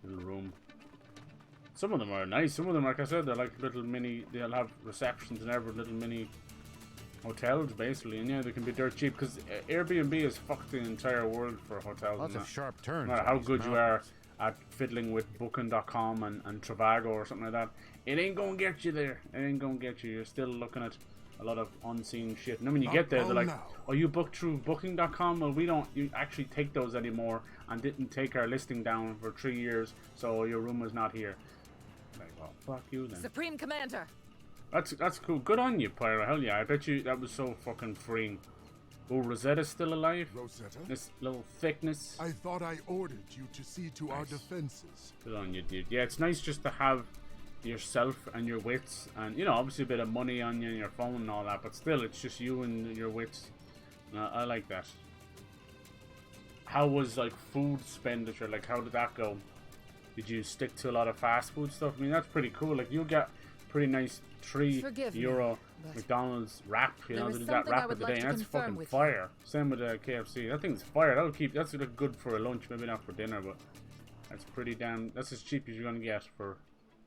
little room. Some of them are nice. Some of them, like I said, they're like little mini. They'll have receptions and every little mini hotels, basically. And yeah, they can be dirt cheap because Airbnb has fucked the entire world for hotels. Lots of sharp turns. No matter how good you are at fiddling with Booking.com and Trivago or something like that, it ain't gonna get you there. It ain't gonna get you. You're still looking at a lot of unseen shit. And then when you get there, they're like, "Oh, you booked through Booking.com? Well, we don't. You actually take those anymore, and didn't take our listing down for 3 years, so your room is not here." Like, well, fuck you then. Supreme Commander. That's cool. Good on you, Pyro. Hell yeah! I bet you that was so fucking freeing. Oh, Rosetta's still alive? Rosetta? This little thickness. I thought I ordered you to see to our defenses. Good on you, dude. Yeah, it's nice just to have yourself and your wits, and you know, obviously a bit of money on you and your phone and all that, but still, it's just you and your wits. I like that. How was like food expenditure? Like, how did that go? Did you stick to a lot of fast food stuff? I mean, that's pretty cool. Like, you'll get pretty nice €3 McDonald's wrap. You know, they do that wrap of the day, and that's fucking fire. Same with the KFC. That thing's fire. That's good for a lunch, maybe not for dinner, but that's pretty damn. That's as cheap as you're gonna get for,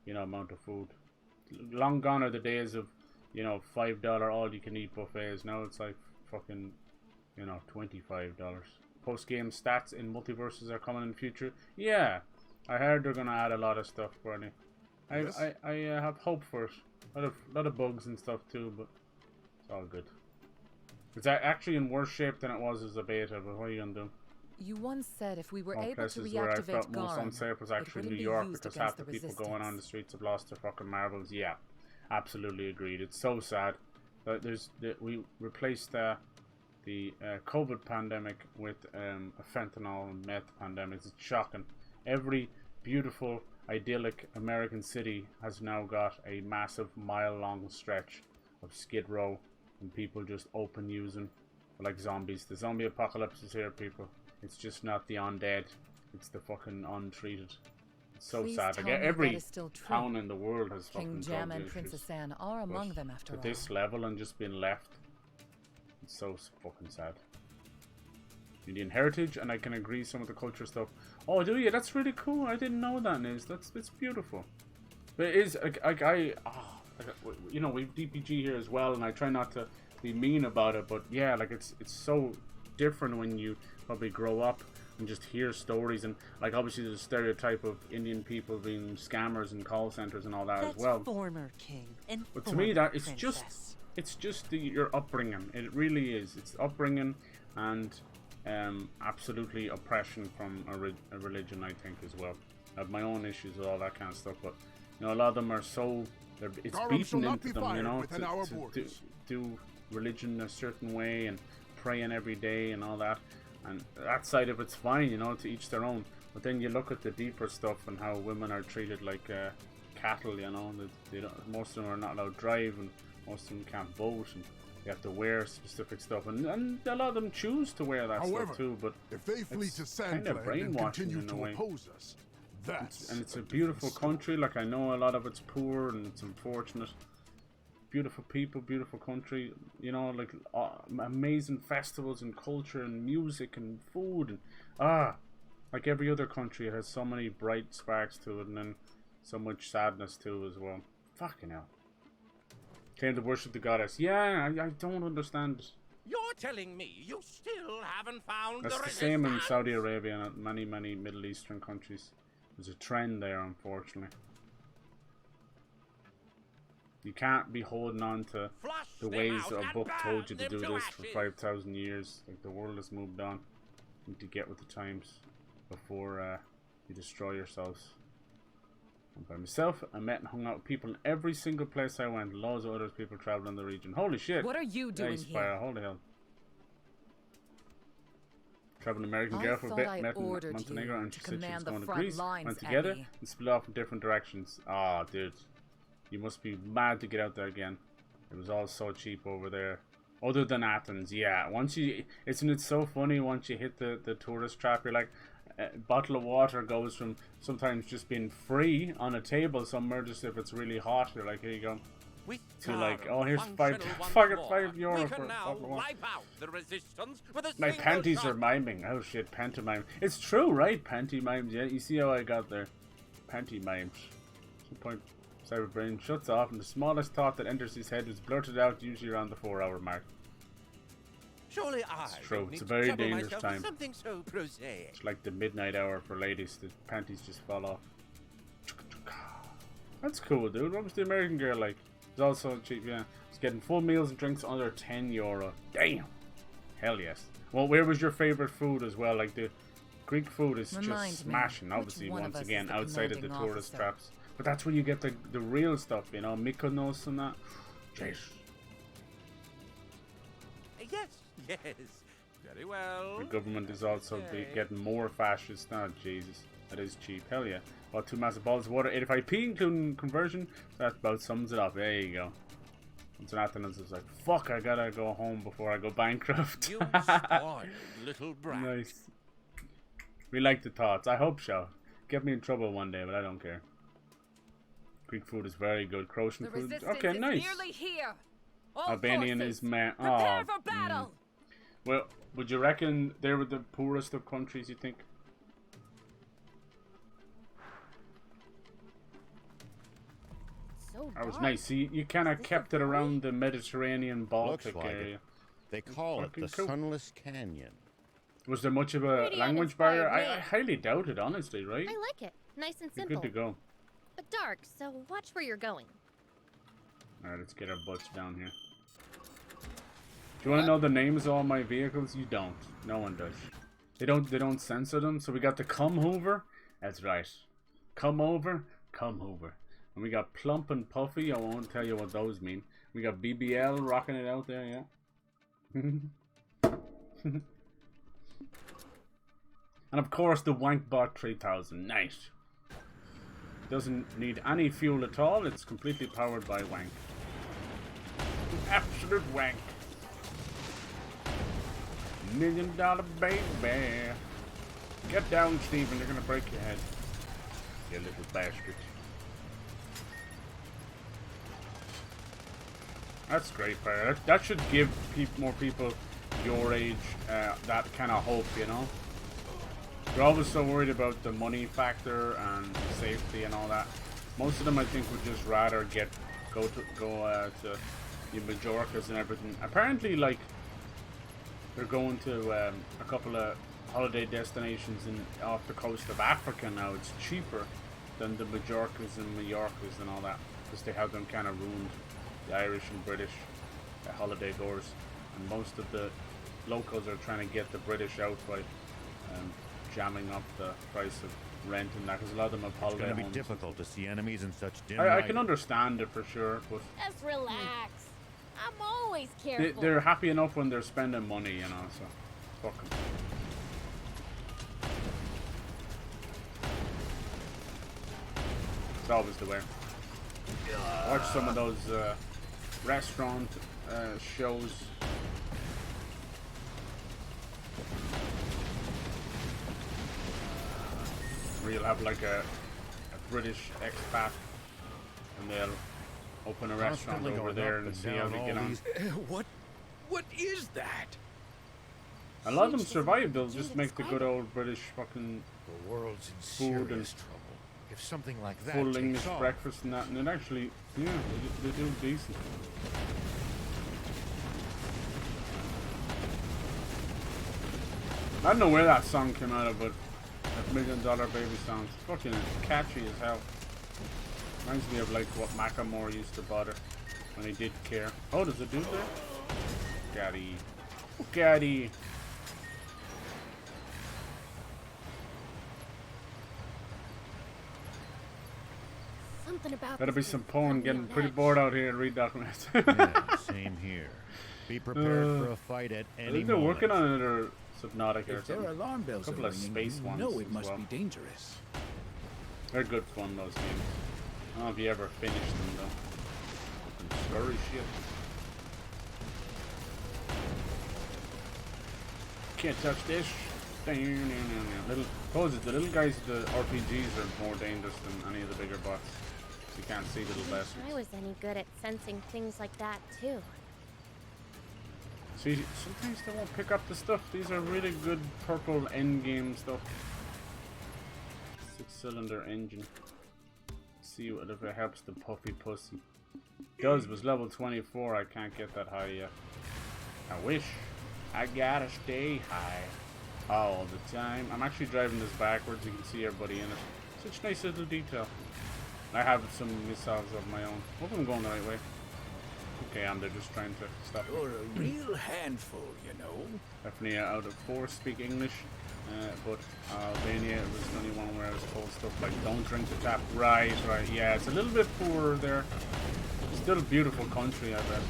you know, amount of food. Long gone are the days of, you know, $5 all-you-can-eat buffets. Now it's like fucking, you know, $25. Post-game stats in multiverses are coming in the future. Yeah, I heard they're gonna add a lot of stuff, Bernie. I have hope for it. A lot of bugs and stuff too, but it's all good. It's actually in worse shape than it was as a beta, but what are you gonna do? You once said if we were All able to places where I reactivate felt most Garum, unsafe was it actually wouldn't New be York, used because against half the the people going on the resistance. streets have lost their fucking marbles. Yeah, absolutely agreed. It's so sad. We replaced the COVID pandemic with a fentanyl and meth pandemic. It's shocking. Every beautiful, idyllic American city has now got a massive mile-long stretch of Skid Row and people just open using like zombies. The zombie apocalypse is here, people. It's just not the undead. It's the fucking untreated. It's so Please sad. tell Like, me every that is still true. town in the world has King fucking Jam drug and issues. Princess Anne are among But them after to all. this level and just being left, it's so fucking sad. Indian heritage, and I can agree some of the culture stuff. Oh, do you? That's really cool. I didn't know that, Niz. It's beautiful. But it is you know, we've DPG here as well, and I try not to be mean about it, but yeah, like it's so different when you probably grow up and just hear stories, and like obviously there's a stereotype of Indian people being scammers and call centers and all that as well. Former king and But to me, that it's princess. just your upbringing. It really is. It's upbringing and absolutely oppression from a religion, I think, as well. I have my own issues with all that kind of stuff, but you know, a lot of them are so it's beaten into them, you know, to do religion a certain way and praying every day and all that. And that side of it's fine, you know, to each their own. But then you look at the deeper stuff and how women are treated like cattle, you know. They don't, most of them are not allowed to drive, and most of them can't vote, and they have to wear specific stuff, and a lot of them choose to wear that stuff too. But if they flee to kind of Sandland and brainwashing continue in a to way. oppose us, It's a beautiful country. Like, I know a lot of it's poor and it's unfortunate. Beautiful people, beautiful country. You know, like amazing festivals and culture and music and food and like every other country, it has so many bright sparks to it, and then so much sadness too as well. Fucking hell. Came to worship the goddess. Yeah, I don't understand it. You're telling me you still haven't found That's the the same in resistance? Saudi Arabia and many Middle Eastern countries. There's a trend there, unfortunately. You can't be holding on to the ways a book told you to do this for 5,000 years. Like, the world has moved on. You need to get with the times before you destroy yourselves. And by myself, I met and hung out with people in every single place I went. Loads of other people traveling the region. Holy shit! What are you doing nice here? fire. Holy hell. Traveling American girl for a bit, met in Montenegro, and she said she was going to Greece. Went together and split off in different directions. Ah, dude. You must be mad to get out there again. It was all so cheap over there. Other than Athens, yeah. Once you... Isn't it so funny once you hit the tourist trap? You're like... A bottle of water goes from sometimes just being free on a table somewhere, just if it's really hot, you're like, here you go. To like, oh, here's €5 for a bottle of water. My panties are miming. Oh shit, pantomime. It's true, right? Pantomimes, yeah. You see how I got there? Pantomimes. Some point, Cyberbrain shuts off, and the smallest thought that enters his head is blurted out, usually around the 4-hour mark. Surely It's true. It's a very dangerous time. Something so prosaic. It's like the midnight hour for ladies. The panties just fall off. That's cool, dude. What was the American girl like? It's also cheap, yeah. It's getting full meals and drinks under €10. Damn. Hell yes. Well, where was your favorite food as well? Like, the Greek food is just smashing, obviously, once again, outside of the tourist traps. But that's where you get the real stuff, you know, Mykonos and that. Jeez. Yes, very well. The government is also getting more fascist now. Jesus, that is cheap. Hell yeah. Bought 2 massive balls of water, 85p, including conversion. That about sums it up. There you go. Once an Athens is like, fuck, I gotta go home before I go bankrupt. You spoiled little brat. Nice. We like the thoughts. I hope so. Get me in trouble one day, but I don't care. Greek food is very good. Croatian food. Okay, nice. Here. Albanian is man. Prepare for battle. Well, would you reckon they were the poorest of countries, you think? So that was nice. See, you kind of kept it around the Mediterranean Baltic area. They call it the Sunless Canyon. Was there much of a language barrier? I highly doubt it, honestly, right? I like it. Nice and You're simple. good to go. But dark, so watch where you're going. Alright, let's get our butts down here. Do you want to know the names of all my vehicles? You don't. No one does. They don't censor them. So we got the Come Hoover. That's right. Come over, Come Hoover. And we got Plump and Puffy. I won't tell you what those mean. We got BBL rocking it out there, yeah. And of course the Wankbot 3000. Nice. Doesn't need any fuel at all. It's completely powered by wank. Absolute wank. $1 million baby. Get down, Steven. They're gonna break your head. You little bastard. That's great, fire. That should give more people your age that kind of hope, you know? They're always so worried about the money factor and safety and all that. Most of them, I think, would just rather go to the Majorcas and everything. Apparently, like, they're going to a couple of holiday destinations off the coast of Africa now. It's cheaper than the Majorcas and Mallorcas and all that, because they have them kind of ruined, the Irish and British holiday goers. And most of the locals are trying to get the British out by jamming up the price of rent and that, because a lot of them have holiday homes. It's going to be difficult to see enemies in such dim I can understand it for sure, but Just relax. I'm always careful. they're happy enough when they're spending money, you know, so fuck them. It's always the way. Watch some of those restaurant shows. Where you'll have like a British expat and they'll open a restaurant over there and see how they get on. What is that? A lot of them survive. They'll just make the good old British fucking The world's in food and serious trouble. If something like that full takes English off, breakfast and that, and it actually, yeah, they do decent. I don't know where that song came out of, but that $1 Million Baby song, it's fucking catchy as hell. Reminds me of like what Macklemore used to butter when he did care. Oh, there's a dude there? Gaddy. Oh, Gaddy. Something about Gotta be some porn. Getting pretty bored out here and read documents. yeah, same here. Be prepared for a fight at I any think they're moment. working on another Subnautica or If their something. alarm bells A couple are of ringing, space you ones know it as must well. be dangerous. They're good fun, those games. I don't know if you ever finished them though. Fucking scurry shit. Can't touch this. The little guys, the RPGs are more dangerous than any of the bigger bots. You can't see little I bastards. was any good at sensing things like that too. See, sometimes they won't pick up the stuff. These are really good purple endgame stuff. 6-cylinder engine. See if it helps the puffy pussy. Does was level 24. I can't get that high yet. I wish. I gotta stay high all the time. I'm actually driving this backwards. You can see everybody in it. Such a nice little detail. I have some missiles of my own. Hope I'm going the right way. Okay, they're just trying to stop me. You're a real handful, you know. Definitely out of 4 speak English, but Albania was the only one where I was told stuff like don't drink the tap. Right. Yeah, it's a little bit poorer there. Still a beautiful country, I bet.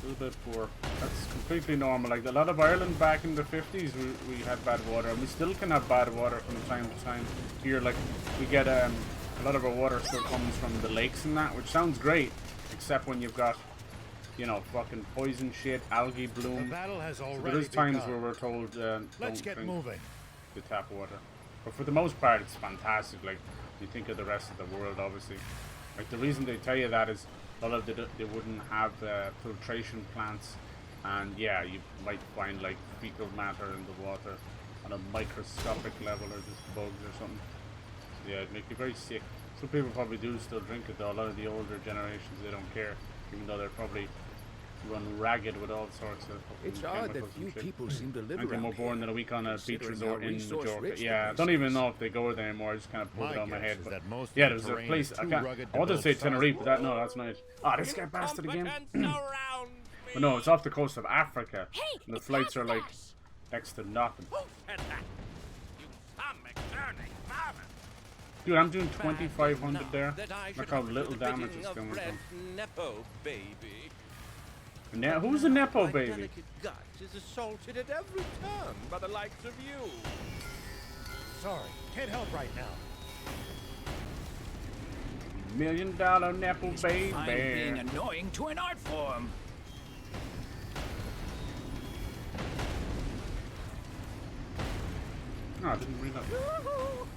A little bit poor. That's completely normal. Like a lot of Ireland back in the 50s, we had bad water, and we still can have bad water from time to time. Here, like we get a lot of our water still comes from the lakes and that, which sounds great. Except when you've got, you know, fucking poison shit, algae bloom. The battle has already so there's times begun. where we're told Let's don't get drink moving. the tap water. But for the most part, it's fantastic. Like you think of the rest of the world, obviously. Like the reason they tell you that is a lot of they wouldn't have filtration plants, and yeah, you might find like fecal matter in the water on a microscopic level, or just bugs or something. So, yeah, it'd make you very sick. Some people probably do still drink it though. A lot of the older generations, they don't care, even though they're probably run ragged with all sorts of It's odd that chemicals and few shit. people seem to live I think around more here, boring than a week on a beach considering resort how in resource-rich Majorca. the Yeah, I place don't even is. know if they go there anymore. I just kind of pulled My it on my guess head. is But that most of yeah, the there's a terrain place. is I too can't. rugged I to wanted to build say south. Tenerife, but that no, that's nice. Ah, this guy bastard again. But no, it's off the coast of Africa. Hey, and the flights are like next to nothing. Dude, I'm doing 2,500 there. Look how little damage is coming from. Nepo baby. Who's a Nepo My baby? delicate gut is assaulted at every turn by the likes of you. Sorry, can't help right now. $1 Million Nepo baby. Find being annoying to an art form. No, I didn't read that.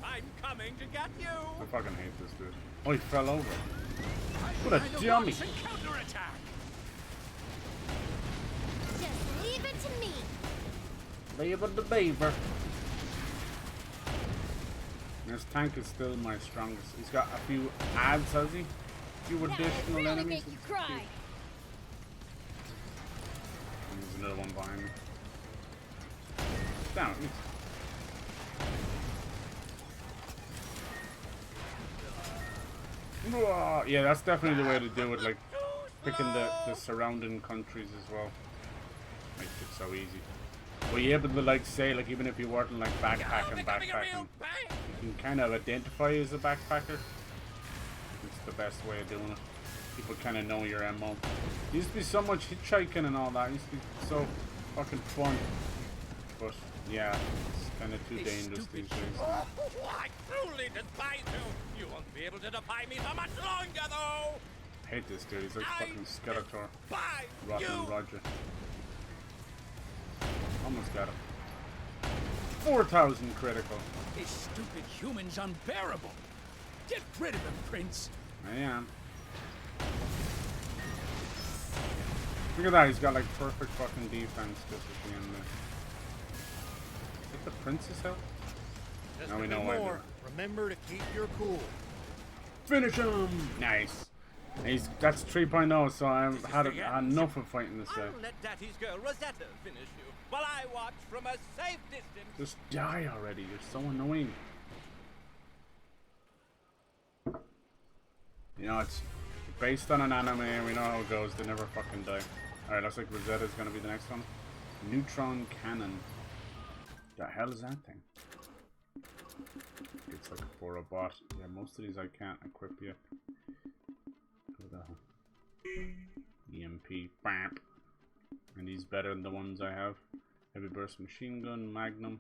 I'm coming to get you. I fucking hate this dude. Oh, he fell over. What a dummy. Counterattack. Just leave it to me. Leave it to beaver. This tank is still my strongest. He's got a few ads, has he? A few That additional would really enemies. make you cry. And there's another one behind me. Down. Yeah, that's definitely the way to do it, like picking the surrounding countries as well. Makes it so easy. Well, you're able to like say, like even if you weren't like backpacking, you can kind of identify as a backpacker. It's the best way of doing it. People kind of know your MO. Used to be so much hitchhiking and all that. Used to be so fucking fun. but yeah, it's kind of too dangerous these days. Oh, I truly despise you. You won't be able to defy me for much longer, though. I hate this dude. He's like fucking Skeletor. By Rotten Roger. Almost got him. 4,000 critical. This stupid human's unbearable. Get rid of him, Prince. I am. Look at that, he's got like perfect fucking defense just at the end there. Is it the Prince's health? Now we know why. Remember to keep your cool. Finish him! Nice. That's 3.0, so I've had enough of fighting this guy. I'll let Daddy's girl Rosetta finish you while I watch from a safe distance. Just die already, you're so annoying. You know, it's based on an anime, we know how it goes, they never fucking die. Alright, looks like Rosetta's gonna be the next one. Neutron Cannon. The hell is that thing? It's like for a bot. Yeah, most of these I can't equip yet. EMP, bam. And he's better than the ones I have. Heavy burst machine gun, Magnum.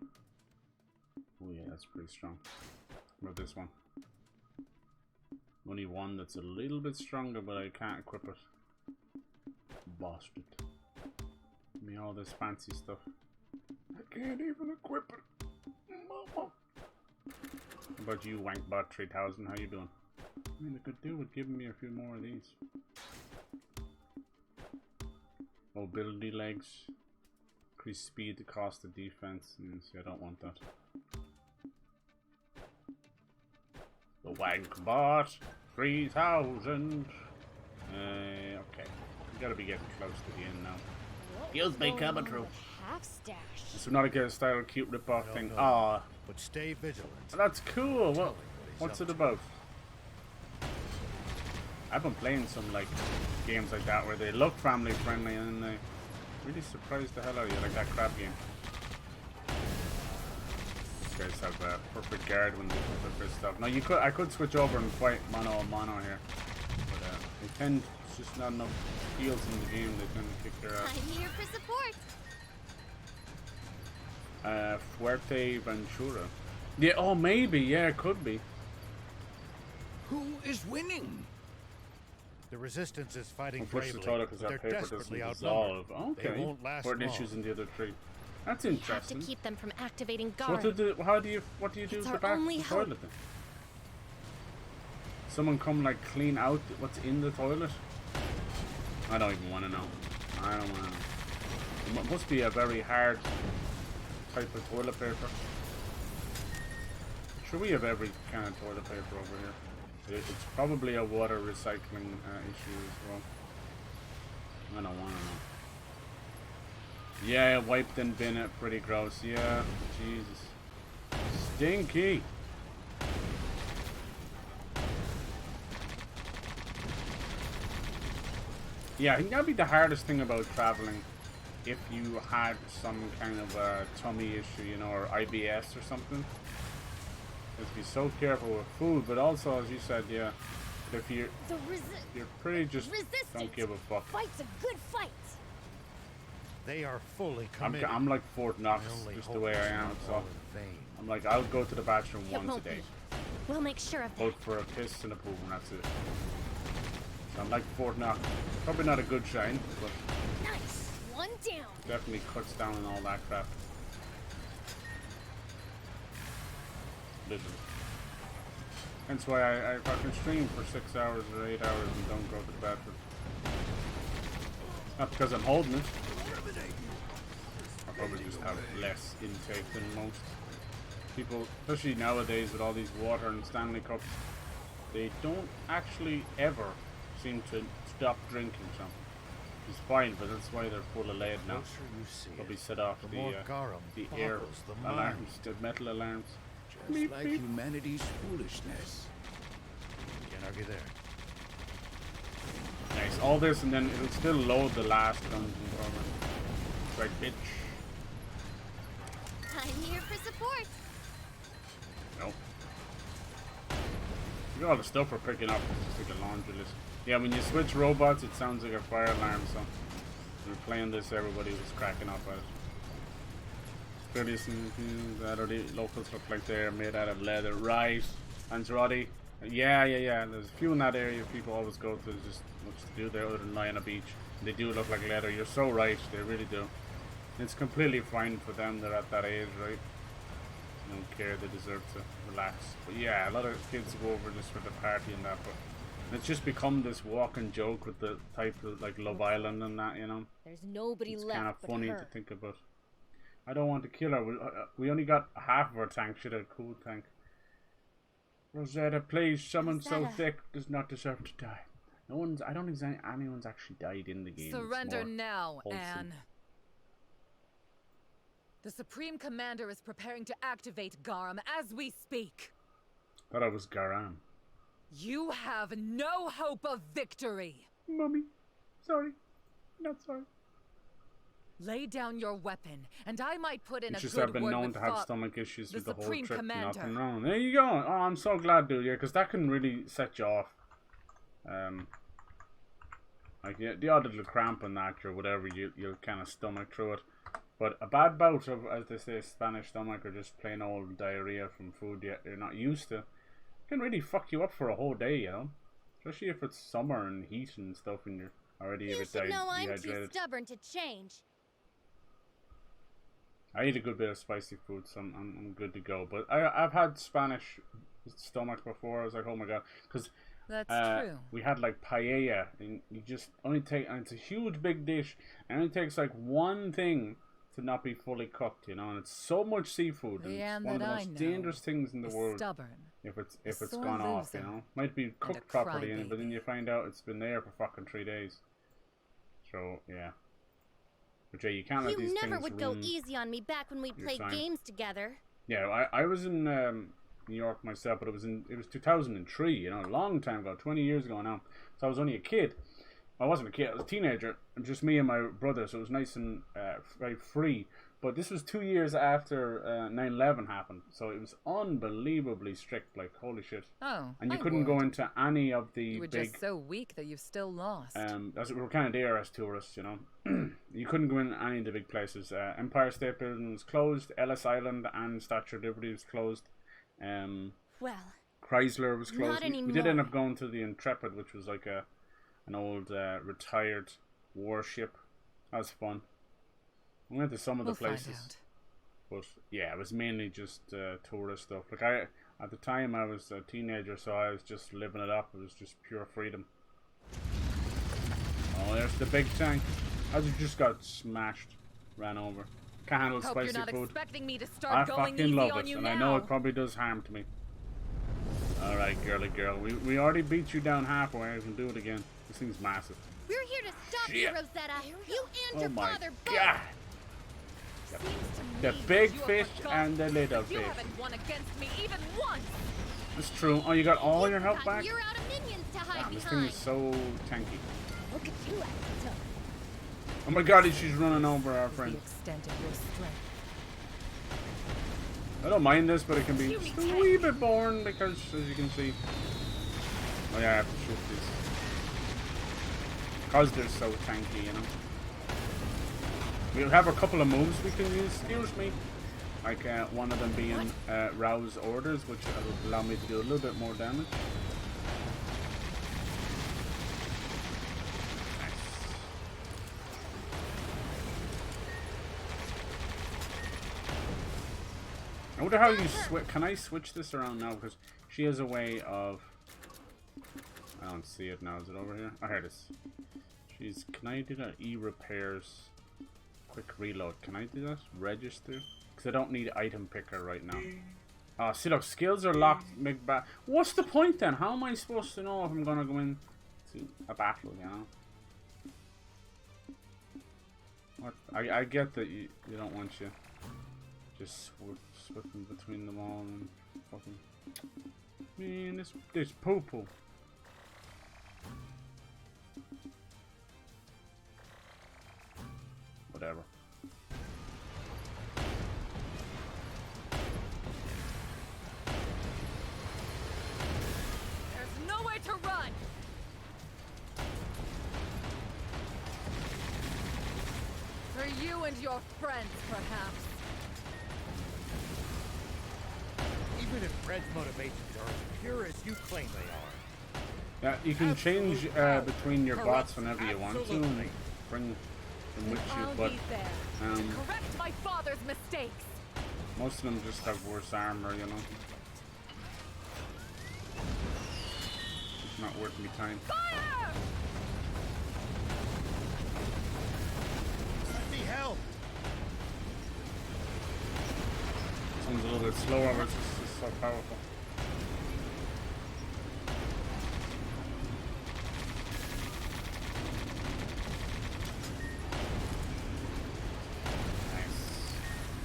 Oh yeah, that's pretty strong. What about this one? Only one that's a little bit stronger, but I can't equip it. Bastard. Give me all this fancy stuff. I can't even equip it. Mama. How about you, Wankbot 3000? How you doing? I mean, I could do with giving me a few more of these. Mobility legs. Increase speed, the cost of defense. See, I don't want that. The Wankbot 3000. Okay. We gotta be getting close to the end now. Feels me coming through. Half stash. It's not a good style cute rip-off thing. No. Ah. But stay vigilant. That's cool. What's it about? I've been playing some like games like that where they look family friendly and they really surprise the hell out of you, like that crab game. These guys have a perfect guard when they put their stuff. Now I could switch over and fight mano a mano here, but they tend it's just not enough heals in the game. They tend to kick their ass. I'm here for support. Fuerteventura. Yeah. Oh, maybe. Yeah, it could be. Who is winning? The resistance is fighting push the bravely, toilet because but that they're paper doesn't desperately dissolve. outnumbered. Okay. They won't last Or long. issues in the other three. That's We have to interesting. keep them from activating So guard. what do you do It's to our back only the hope. toilet then? Someone come like clean out what's in the toilet? I don't even want to know. I don't want to know. It must be a very hard type of toilet paper. I'm sure we have every kind of toilet paper over here. It's probably a water recycling issue as well. I don't want to know. Yeah, wiped and bin it. Pretty gross. Yeah, Jesus. Stinky. Yeah, I think that'd be the hardest thing about traveling. If you had some kind of a tummy issue, you know, or IBS or something. You have to be so careful with food, but also, as you said, yeah, if you're pretty just don't give a fuck. Fight's a good fight. They are fully committed. I'm like Fort Knox, just the way I am, so I'm like, I'll go to the bathroom It once a won't day. be. We'll make sure of that. Both for a piss and a poo, and that's it. So I'm like Fort Knox. Probably not a good shine, but Nice. One down. definitely cuts down on all that crap. Literally. Hence why I fucking stream for 6 hours or 8 hours and don't go to the bathroom. Not because I'm holding it. I probably just have less intake than most people, especially nowadays with all these water and Stanley cups. They don't actually ever seem to stop drinking something. It's fine, but that's why they're full of lead now. Probably set off the air alarms, the metal alarms. Just Beep, like beep. humanity's foolishness. Can't argue there. Nice. All this and then it'll still load the last dungeon for me. Right, bitch. I'm here for support. Nope. Look at all the stuff we're picking up. It's just like a laundry list. Yeah, when you switch robots, it sounds like a fire alarm, so when we were playing this, everybody was cracking up at it. clearly some that are the locals look like they're made out of leather. Right. Anzarati. Yeah. There's a few in that area people always go to. There's just much to do there other than lie on a beach. They do look like leather. You're so right. They really do. It's completely fine for them. They're at that age, right? They don't care. They deserve to relax. But yeah, a lot of kids go over just for the party and that. But it's just become this walking joke with the type of like Love Island and that, you know. There's nobody it's left kind of but funny her. to think about. I don't want to kill her. We only got half of our tank. Should have a cool tank. Rosetta, please. Someone so thick does not deserve to die. No one's. I don't think anyone's actually died in the game. Surrender now, wholesome. Anne. The Supreme Commander is preparing to activate Garam as we speak. Thought I was Garam. You have no hope of victory. Mummy, sorry, not sorry. Lay down your weapon, and I might put in it's a just good I've been word known with to have stomach issues with the whole Supreme trip. Commander. Nothing wrong. There you go. Oh, I'm so glad, dude. Yeah, because that can really set you off. Like the odd little cramp and that or whatever, you'll kind of stomach through it. But a bad bout of, as they say, Spanish stomach or just plain old diarrhea from food you're not used to can really fuck you up for a whole day, you know. Especially if it's summer and heat and stuff and you're already a bit dehydrated. No, I'm too stubborn to change. I eat a good bit of spicy food, so I'm good to go. But I've had Spanish stomach before. I was like, oh my god, because that's true. We had like paella, and you just only take, and it's a huge big dish, and it only takes like one thing to not be fully cooked, you know. And it's so much seafood, and it's one of the most dangerous things in the world. Stubborn. If it's gone off, you know, might be cooked properly, but then you find out it's been there for fucking 3 days. So yeah. But yeah, you can't let these things You never would go ruin easy on me back when we played games together. Yeah, I was in New York myself, but it was 2003, you know, a long time ago, 20 years ago now. So I was only a kid. I wasn't a kid, I was a teenager, and just me and my brother, so it was nice and very free. But this was 2 years after 9/11 happened, so it was unbelievably strict, like, holy shit. Oh, and you couldn't go into any of the You were big... just so weak that you've still lost. we were kind of there as tourists, you know. You couldn't go in any of the big places. Empire State Building was closed, Ellis Island and Statue of Liberty was closed. Well, Chrysler was closed. not anymore. We did end up going to the Intrepid, which was like an old retired warship. That was fun. We went to some of the places, but yeah, it was mainly just tourist stuff. Like at the time I was a teenager, so I was just living it up. It was just pure freedom. Oh, there's the big tank. I just got smashed, ran over. Can't handle spicy you're not food. Expecting me to start I going fucking easy love on it, you and now. I know it probably does harm to me. All right, girly girl, we already beat you down halfway. I can do it again. This thing's massive. We're here to stop you, Rosetta. You and your father both. God. The big fish and the little You fish. haven't won against me even once. That's true. Oh, you got all your help back? You're out of minions to hide Damn, this behind. thing is so tanky. Look at you acting tough. Oh my god, she's running over our friend. The extent of your strength. I don't mind this, but it can be just a wee bit boring because, as you can see... Oh yeah, I have to shoot these. Because they're so tanky, you know. We have a couple of moves we can use, excuse me. Like one of them being Rao's orders, which will allow me to do a little bit more damage. Nice. I wonder how you switch. Can I switch this around now? Because she has a way of... I don't see it now. Is it over here? Oh, here it is. She's... Can I do that? E-repairs... Quick reload. Can I do that? Register? Because I don't need item picker right now. Oh, see, look, skills are locked. What's the point then? How am I supposed to know if I'm gonna go into a battle? You know. What? I get that you don't want you just switching between them all and fucking. Man, this poo poo. Whatever. There's nowhere to run. For you and your friends, perhaps. Even if Fred's motivations are as pure as you claim they are. Yeah, you can change between your bots whenever you want to and bring them with you, but correct my father's mistakes. most of them just have worse armor, you know. It's not worth me time. Fire! Let me help! This one's a little bit slower, but it's just so powerful.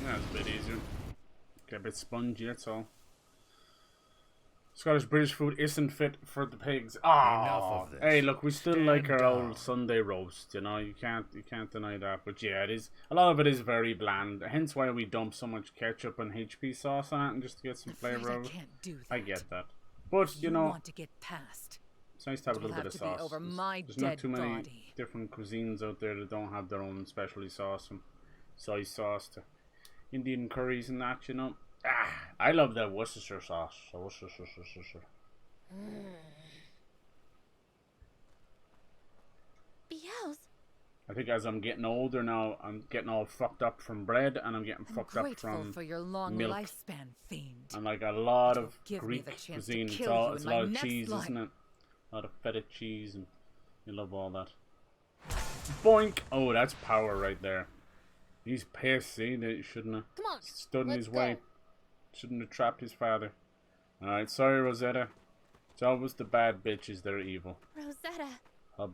That's a bit easier. Get a bit spongy, that's all. Scottish British food isn't fit for the pigs. Oh, hey, look, we still like our old Sunday roast. You know, you can't deny that. But yeah, it is. A lot of it is very bland. Hence why we dump so much ketchup and HP sauce on it, and just to get some flavor out of it. I get that. But you know, want to get past. It's nice to have a little bit of sauce. Over my there's not too many different cuisines out there that don't have their own specialty sauce, from soy sauce to Indian curries and that, you know. I love that Worcestershire sauce. Beelz. I think as I'm getting older now, I'm getting all fucked up from bread, and I'm getting fucked up from for your long milk. Lifespan, Fiend. And like a lot of Give Greek me the chance cuisine. to It's kill all you it's a in lot my of next cheese, life. isn't it? A lot of feta cheese, and you love all that. Boink! Oh, that's power right there. He's pissed, see? That shouldn't have stood in his way. Shouldn't have trapped his father. Alright, sorry, Rosetta. It's always the bad bitches that are evil. Rosetta.